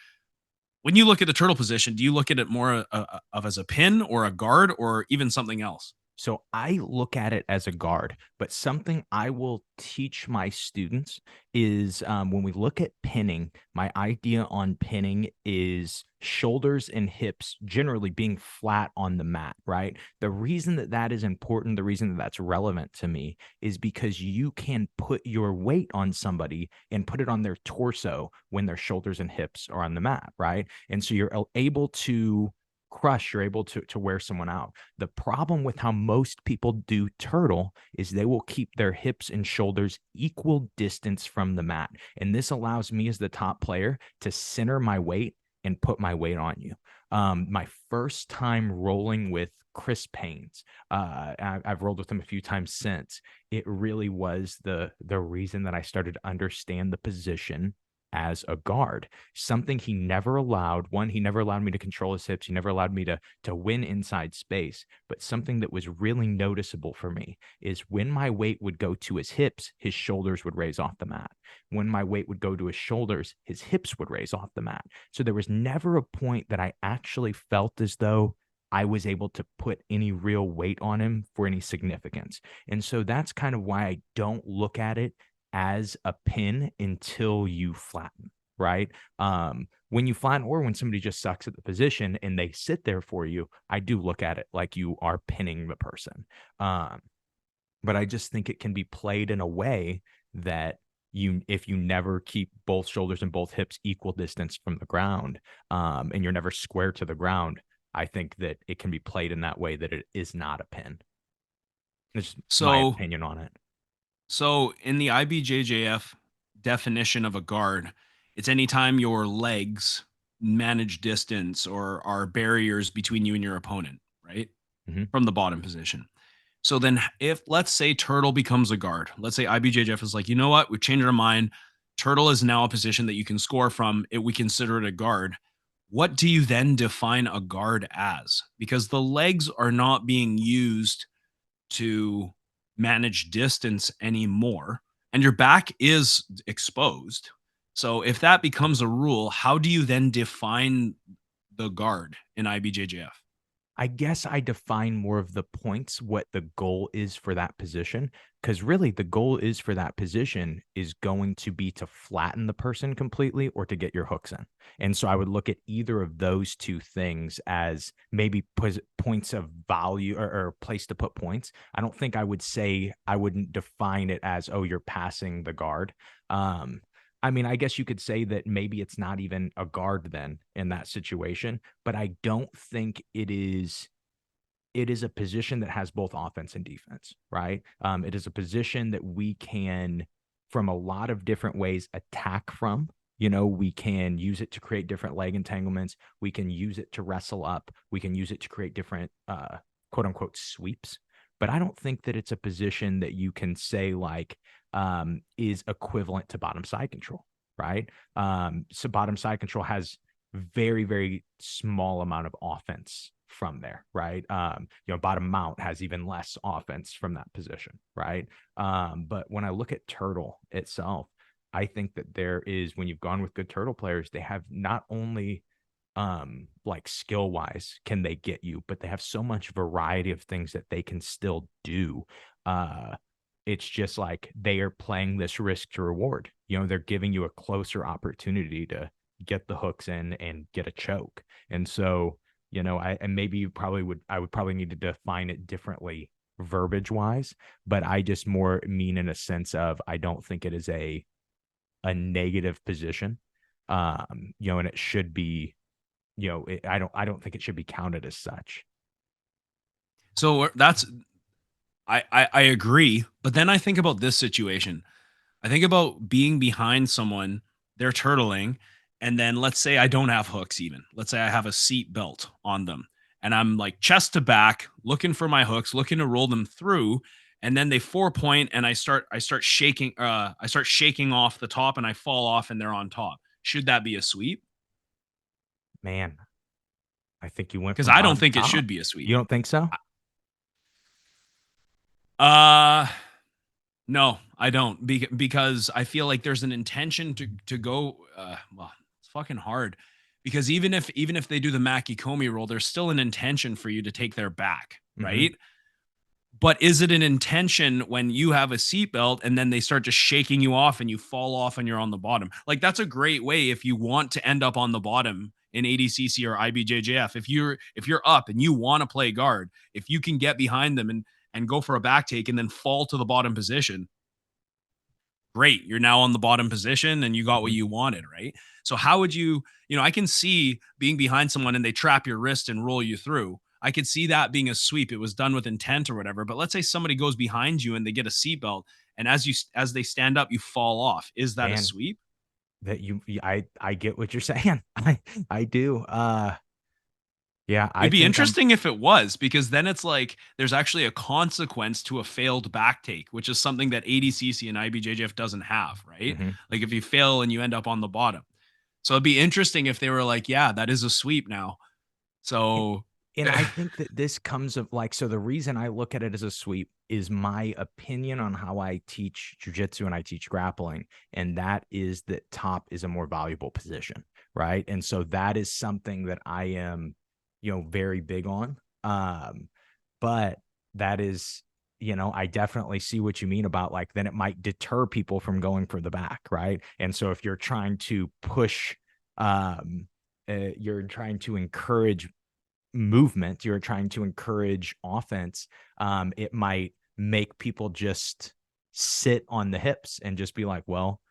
when you look at the turtle position, do you look at it more of as a pin or a guard or even something else? So I look at it as a guard, but something I will teach my students is when we look at pinning, my idea on pinning is shoulders and hips generally being flat on the mat, right? The reason that that is important, the reason that that's relevant to me is because you can put your weight on somebody and put it on their torso when their shoulders and hips are on the mat, right? And so you're able to crush, you're able to wear someone out. The problem with how most people do turtle is they will keep their hips and shoulders equal distance from the mat. And this allows me as the top player to center my weight and put my weight on you. My first time rolling with Chris Paynes, I've rolled with him a few times since. It really was the reason that I started to understand the position as a guard, something he never allowed. One, he never allowed me to control his hips. He never allowed me to win inside space. But something that was really noticeable for me is when my weight would go to his hips, his shoulders would raise off the mat. When my weight would go to his shoulders, his hips would raise off the mat. So there was never a point that I actually felt as though I was able to put any real weight on him for any significance. And so that's kind of why I don't look at it as a pin until you flatten, right? When you flatten or when somebody just sucks at the position and they sit there for you, I do look at it like you are pinning the person. But I just think it can be played in a way that if you never keep both shoulders and both hips equal distance from the ground, and you're never square to the ground, I think that it can be played in that way that it is not a pin. It's just my So opinion on it. So in the IBJJF definition of a guard, It's anytime your legs manage distance or are barriers between you and your opponent, right? Mhm. From the bottom position. So then if let's say Turtle becomes a guard, let's say IBJJF is like, you know what? We've changed our mind. Turtle is now a position that you can score from. It, we consider it a guard. What do you then define a guard as? Because the legs are not being used to manage distance anymore, and your back is exposed. So if that becomes a rule, how do you then define the guard in IBJJF? I guess I define more of the points, what the goal is for that position. Because really, the goal is for that position is going to be to flatten the person completely or to get your hooks in. And so I would look at either of those two things as maybe points of value or place to put points. I don't think I would say, I wouldn't define it as, oh, you're passing the guard. Um, I mean, I guess you could say that maybe it's not even a guard then in that situation, but I don't think it is a position that has both offense and defense, right? It is a position that we can, from a lot of different ways, attack from. You know, we can use it to create different leg entanglements. We can use it to wrestle up. We can use it to create different quote unquote sweeps. But I don't think that it's a position that you can say like is equivalent to bottom side control, right? So bottom side control has very, very small amount of offense from there, right? Bottom mount has even less offense from that position, right? But when I look at Turtle itself, I think that there is, when you've gone with good Turtle players, they have not only like skill wise can they get you, but they have so much variety of things that they can still do. It's just like they are playing this risk to reward. They're giving you a closer opportunity to get the hooks in and get a choke. And so, and maybe I would probably need to define it differently verbiage wise, but I just more mean in a sense of, I don't think it is a negative position. And it should be, I don't think it should be counted as such. So that's I agree, but then I think about this situation. I think about being behind someone, they're turtling, and then let's say I don't have hooks even. Let's say I have a seat belt on them and I'm like chest to back looking for my hooks, looking to roll them through, and then they 4 point and I start shaking off the top and I fall off and they're on top. Should that be a sweep? Man, I think you went Because from I don't bottom to think it top. should be a sweep. You don't think so? Uh No, I don't because I feel like there's an intention to go. Well, it's fucking hard because even if they do the Mackie Comey roll, there's still an intention for you to take their back, Mm-hmm. right? But is it an intention when you have a seatbelt and then they start just shaking you off and you fall off and you're on the bottom? Like that's a great way if you want to end up on the bottom in ADCC or IBJJF. If you're up and you want to play guard, if you can get behind them and go for a back take and then fall to the bottom position, great. You're now on the bottom position and you got what Mm-hmm. you wanted, right? So how would I can see being behind someone and they trap your wrist and roll you through. I could see that being a sweep. It was done with intent or whatever. But let's say somebody goes behind you and they get a seatbelt, and as they stand up, you fall off. Is that a Man, sweep? that I get what you're saying. I do. Yeah, I It'd be think I'm interesting if it was, because then it's like there's actually a consequence to a failed back take, which is something that ADCC and IBJJF doesn't have, right? mhm. Like if you fail and you end up on the bottom. So it'd be interesting if they were like, yeah, that is a sweep now. So And I think that this comes of like, so the reason I look at it as a sweep is my opinion on how I teach jujitsu and I teach grappling. And that is that top is a more valuable position. Right. And so that is something that I am, very big on. But that is, I definitely see what you mean about like, then it might deter people from going for the back. Right. And so if you're trying to push, you're trying to encourage movement, you're trying to encourage offense, it might make people just sit on the hips and just be like, well,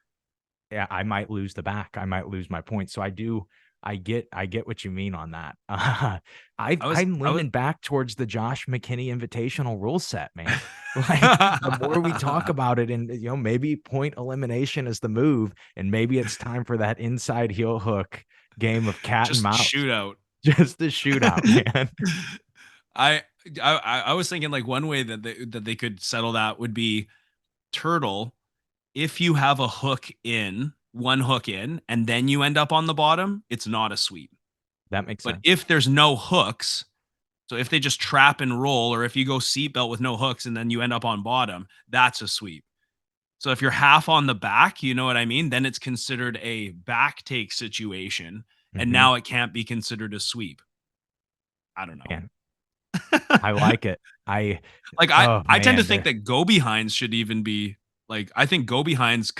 yeah, I might lose the back, I might lose my point. So I do, I get what you mean on that. I was I'm I was leaning back towards the Josh McKinney Invitational rule set, man. Like the more we talk about it, and maybe point elimination is the move, and maybe it's time for that inside heel hook game of cat and just mouse, shootout. just the shootout, man. I I was thinking like one way that they could settle that would be turtle. If you have a hook in, one hook in, and then you end up on the bottom, it's not a sweep. That makes But sense. if there's no hooks, so if they just trap and roll, or if you go seatbelt with no hooks and then you end up on bottom, that's a sweep. So if you're half on the back, you know what I mean? Then it's considered a back take situation, and Mhm. now it can't be considered a sweep. I don't know. Man, I like it. Like Oh I tend to man, think that go behinds should even be like I think go behinds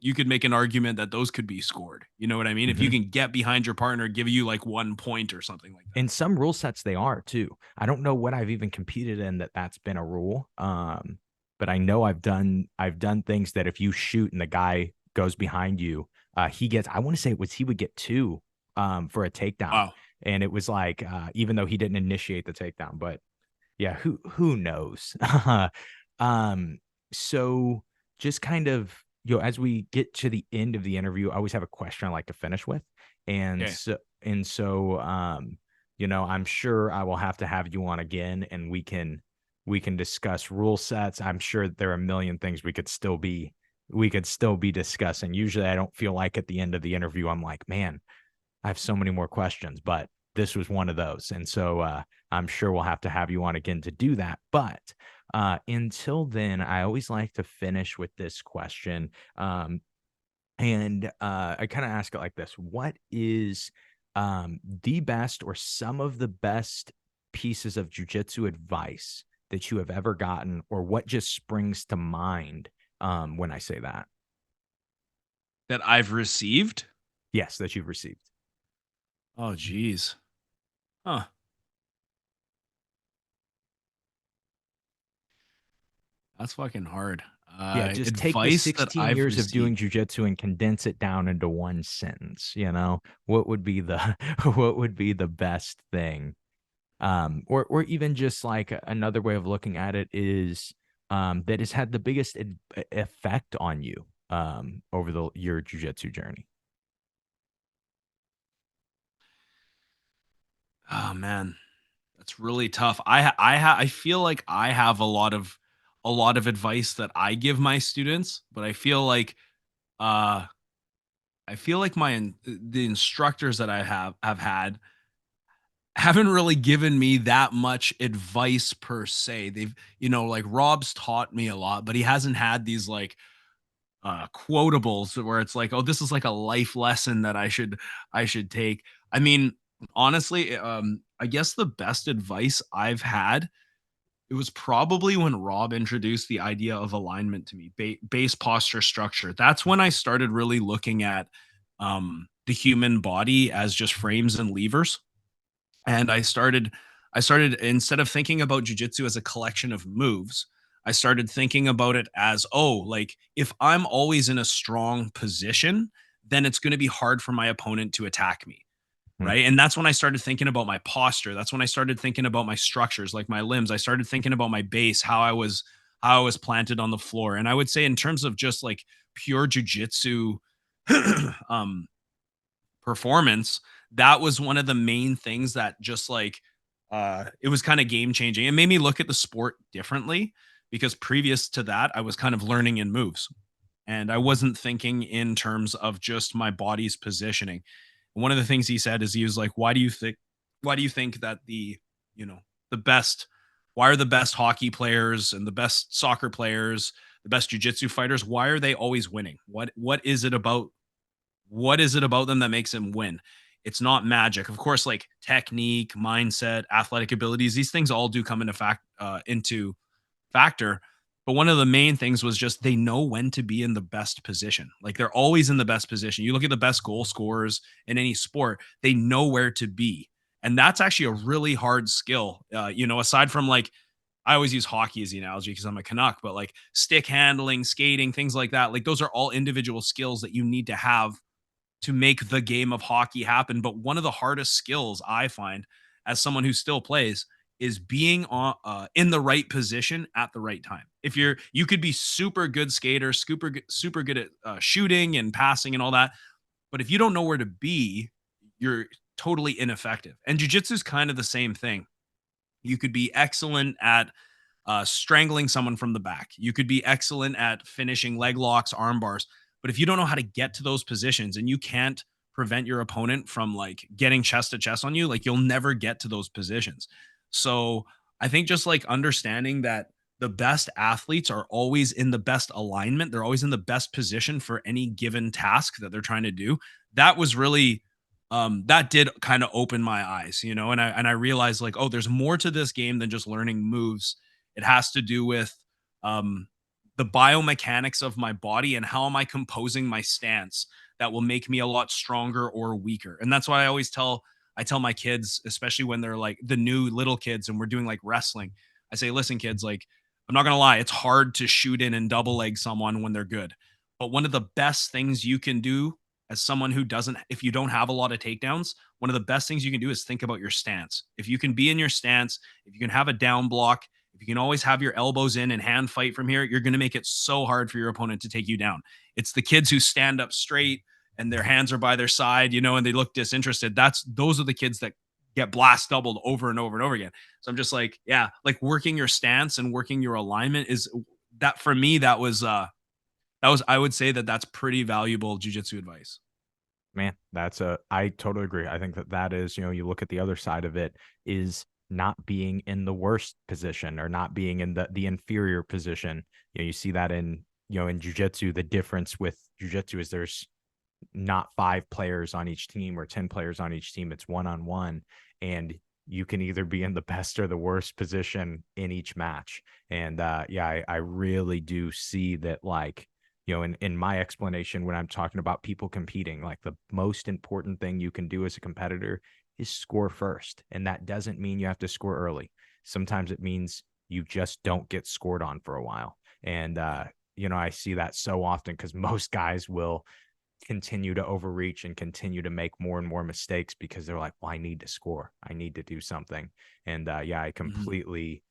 you could make an argument that those could be scored. You know what I mean? If you mhm. can get behind your partner, give you like 1 point or something like that. In some rule sets, they are too. I don't know what I've even competed in that's been a rule. But I know I've done things that if you shoot and the guy goes behind you, he gets. I want to say he would get two, for a takedown, Wow. and it was like, even though he didn't initiate the takedown, but yeah, who knows? um, so just kind of, as we get to the end of the interview, I always have a question I like to finish with. And Okay. so I'm sure I will have to have you on again, and we can discuss rule sets. I'm sure there are a million things we could still be discussing. Usually I don't feel like at the end of the interview I'm like, man, I have so many more questions, but this was one of those. And so I'm sure we'll have to have you on again to do that. But until then, I always like to finish with this question. And I kind of ask it like this: what is the best or some of the best pieces of jujitsu advice that you have ever gotten, or what just springs to mind when I say that? That I've received? Yes, that you've received. Oh geez. Huh. That's fucking hard. Yeah, just take the Advice that 16 I've years of doing received. jujitsu and condense it down into one sentence, you know? What would be the what would be the best thing? Or even just like another way of looking at it is that has had the biggest effect on you over your jujitsu journey. Oh man, that's really tough. I feel like I have a lot of advice that I give my students, but uh I feel like the instructors that I have had haven't really given me that much advice per se. They've, like Rob's taught me a lot, but he hasn't had these like quotables where it's like, oh, this is like a life lesson that I should take. I mean, honestly, I guess the best advice I've had, it was probably when Rob introduced the idea of alignment to me, base posture structure. That's when I started really looking at the human body as just frames and levers. And I started instead of thinking about jujitsu as a collection of moves, I started thinking about it as, oh, like if I'm always in a strong position, then it's going to be hard for my opponent to attack me. Mhm. Right. And that's when I started thinking about my posture. That's when I started thinking about my structures, like my limbs. I started thinking about my base, how I was planted on the floor. And I would say in terms of just like pure jujitsu um performance, that was one of the main things that just like it was kind of game changing. It made me look at the sport differently because previous to that, I was kind of learning in moves and I wasn't thinking in terms of just my body's positioning. And one of the things he said is he was like, why do you think that you know, the best, why are the best hockey players and the best soccer players, the best jujitsu fighters, why are they always winning? What is it about them that makes him win? It's not magic. Of course, like technique, mindset, athletic abilities, these things all do come into factor. But one of the main things was just they know when to be in the best position. Like they're always in the best position. You look at the best goal scorers in any sport, they know where to be. And that's actually a really hard skill. Aside from like, I always use hockey as the analogy because I'm a Canuck, but like stick handling, skating, things like that, like those are all individual skills that you need to have to make the game of hockey happen. But one of the hardest skills I find as someone who still plays is being in the right position at the right time. If you could be super good skater, super good at shooting and passing and all that, but if you don't know where to be, you're totally ineffective. And jujitsu is kind of the same thing. You could be excellent at strangling someone from the back. You could be excellent at finishing leg locks, arm bars. But if you don't know how to get to those positions and you can't prevent your opponent from like getting chest to chest on you, like you'll never get to those positions. So I think just like understanding that the best athletes are always in the best alignment, they're always in the best position for any given task that they're trying to do. That was really that did kind of open my eyes, you know, and I realized like, oh, there's more to this game than just learning moves. It has to do with um, the biomechanics of my body and how am I composing my stance that will make me a lot stronger or weaker. And that's why I tell my kids, especially when they're like the new little kids and we're doing like wrestling, I say, listen, kids, like I'm not gonna lie, it's hard to shoot in and double leg someone when they're good. But one of the best things you can do as someone who doesn't, if you don't have a lot of takedowns, one of the best things you can do is think about your stance. If you can be in your stance, if you can have a down block, if you can always have your elbows in and hand fight from here, you're going to make it so hard for your opponent to take you down. It's the kids who stand up straight and their hands are by their side, you know, and they look disinterested. Those are the kids that get blast doubled over and over and over again. So I'm just like, yeah, like working your stance and working your alignment is that for me, that was I would say that that's pretty valuable jujitsu advice. Man, I totally agree. I think that that is, you look at the other side of it is not being in the worst position or not being in the inferior position. You see that in jujitsu. The difference with jujitsu is there's not 5 players on each team or 10 players on each team. It's one-on-one, and you can either be in the best or the worst position in each match. And yeah, I really do see that, like, in my explanation, when I'm talking about people competing, like the most important thing you can do as a competitor is score first. And that doesn't mean you have to score early. Sometimes it means you just don't get scored on for a while. And, I see that so often because most guys will continue to overreach and continue to make more and more mistakes because they're like, well, I need to score. I need to do something. And yeah, I completely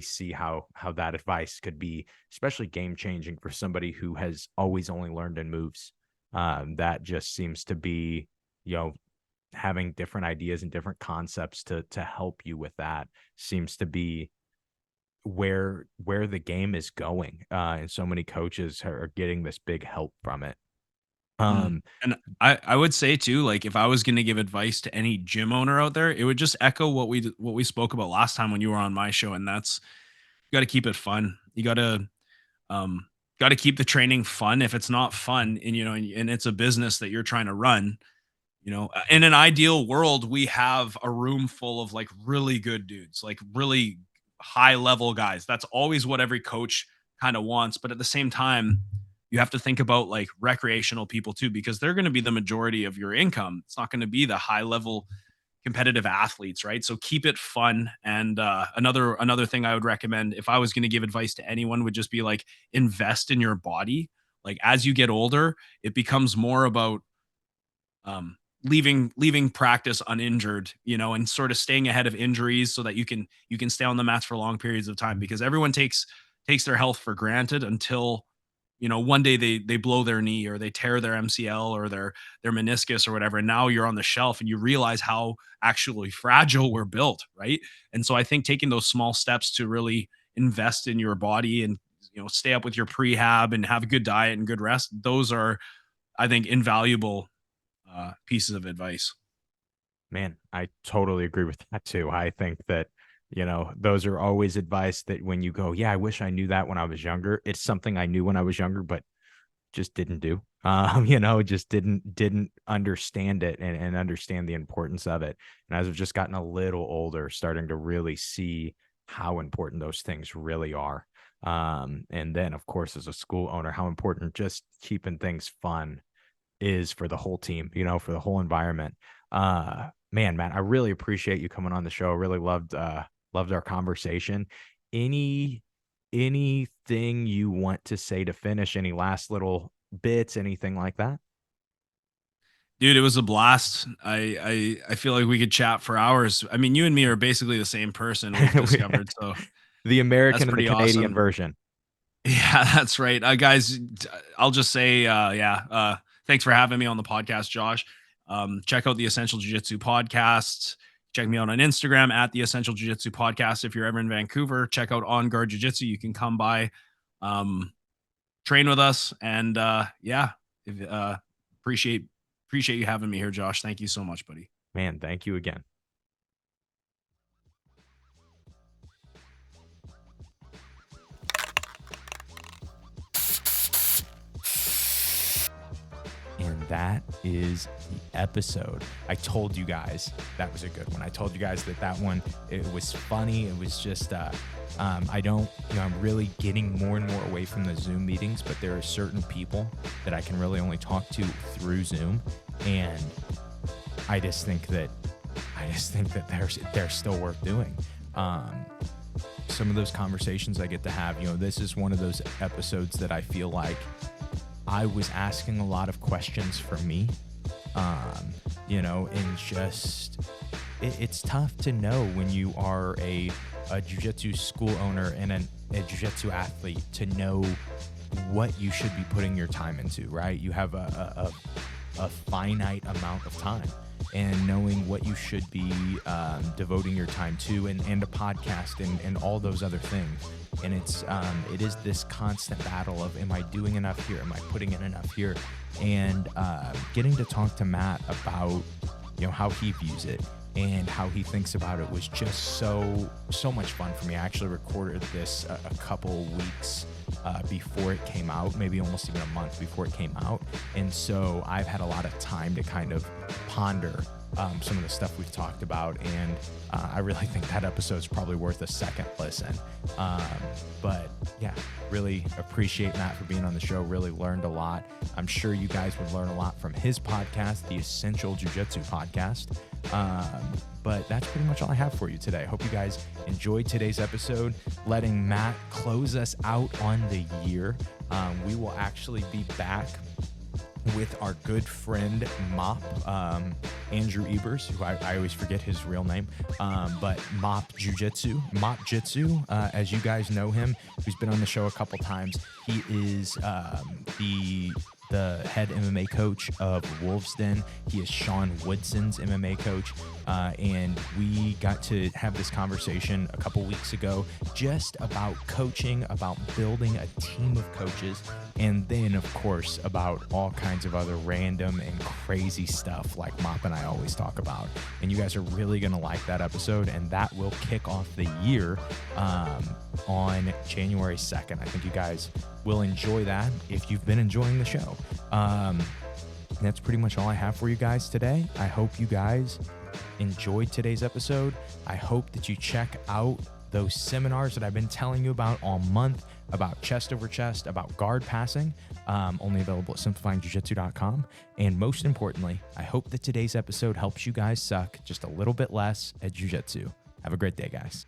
see how that advice could be, especially game changing for somebody who has always only learned in moves. That just seems to be, having different ideas and different concepts to help you with that seems to be where the game is going. And so many coaches are getting this big help from it. And I would say too, like if I was going to give advice to any gym owner out there, it would just echo what we spoke about last time when you were on my show, and that's you got to keep it fun. You um got to keep the training fun. If it's not fun, and and it's a business that you're trying to run, in an ideal world, we have a room full of like really good dudes, like really high level guys. That's always what every coach kind of wants. But at the same time, you have to think about like recreational people too, because they're going to be the majority of your income. It's not going to be the high level competitive athletes, right? So keep it fun. And another thing I would recommend if I was going to give advice to anyone would just be like invest in your body. Like as you get older, it becomes more about leaving practice uninjured, and sort of staying ahead of injuries so that you can stay on the mats for long periods of time, because everyone takes their health for granted until one day they blow their knee or they tear their MCL or their meniscus or whatever, and now you're on the shelf and you realize how actually fragile we're built, right? And so I think taking those small steps to really invest in your body and stay up with your prehab and have a good diet and good rest, those are, I think, invaluable pieces of advice. Man, I totally agree with that too. I think that, those are always advice that when you go, yeah, I wish I knew that when I was younger. It's something I knew when I was younger, but just didn't do. Just didn't understand it and understand the importance of it. And as I've just gotten a little older, starting to really see how important those things really are. And then of course, as a school owner, how important just keeping things fun is for the whole team, for the whole environment. Man, Matt, I really appreciate you coming on the show. Really loved our conversation. Any anything you want to say to finish? Any last little bits, anything like that? Dude, it was a blast. I feel like we could chat for hours. I mean, you and me are basically the same person we've discovered. So The that's American and the pretty Canadian awesome. version. Yeah, that's right. Guys, I'll just say, thanks for having me on the podcast, Josh. Check out the Essential Jiu-Jitsu podcast. Check me out on Instagram at the Essential Jiu-Jitsu podcast. If you're ever in Vancouver, check out On Guard Jiu-Jitsu. You can come by, train with us. And appreciate you having me here, Josh. Thank you so much, buddy. Man, thank you again. And that is the episode. I told you guys that was a good one. I told you guys that one, it was funny. It was just, I'm really getting more and more away from the Zoom meetings, but there are certain people that I can really only talk to through Zoom. And I just think that they're still worth doing. Some of those conversations I get to have, this is one of those episodes that I feel like I was asking a lot of questions for me, and just it's tough to know when you are a jiu-jitsu school owner and a jiu-jitsu athlete to know what you should be putting your time into, right? You have a finite amount of time, and knowing what you should be devoting your time to, and a podcast and all those other things. And it is this constant battle of, am I doing enough here? Am I putting in enough here? And getting to talk to Matt about, how he views it and how he thinks about it was just so much fun for me. I actually recorded this a couple weeks before it came out, maybe almost even a month before it came out. And so I've had a lot of time to kind of ponder some of the stuff we've talked about, and I really think that episode is probably worth a second listen. But yeah, really appreciate Matt for being on the show. Really learned a lot. I'm sure you guys would learn a lot from his podcast, the Essential Jiu-Jitsu podcast. But that's pretty much all I have for you today. I hope you guys enjoyed today's episode, letting Matt close us out on the year. We will actually be back with our good friend Mop, Andrew Ebers, who I always forget his real name, but Mop Jitsu, as you guys know him, who's been on the show a couple times. He is the head MMA coach of Wolves Den. He is Sean Woodson's MMA coach. And we got to have this conversation a couple weeks ago just about coaching, about building a team of coaches, and then, of course, about all kinds of other random and crazy stuff like Mop and I always talk about. And you guys are really going to like that episode, and that will kick off the year on January 2nd. I think you guys will enjoy that if you've been enjoying the show. That's pretty much all I have for you guys today. I hope you guys enjoyed today's episode. I hope that you check out those seminars that I've been telling you about all month, about chest over chest, about guard passing, only available at simplifyingjujitsu.com. And most importantly, I hope that today's episode helps you guys suck just a little bit less at jiu-jitsu. Have a great day, guys.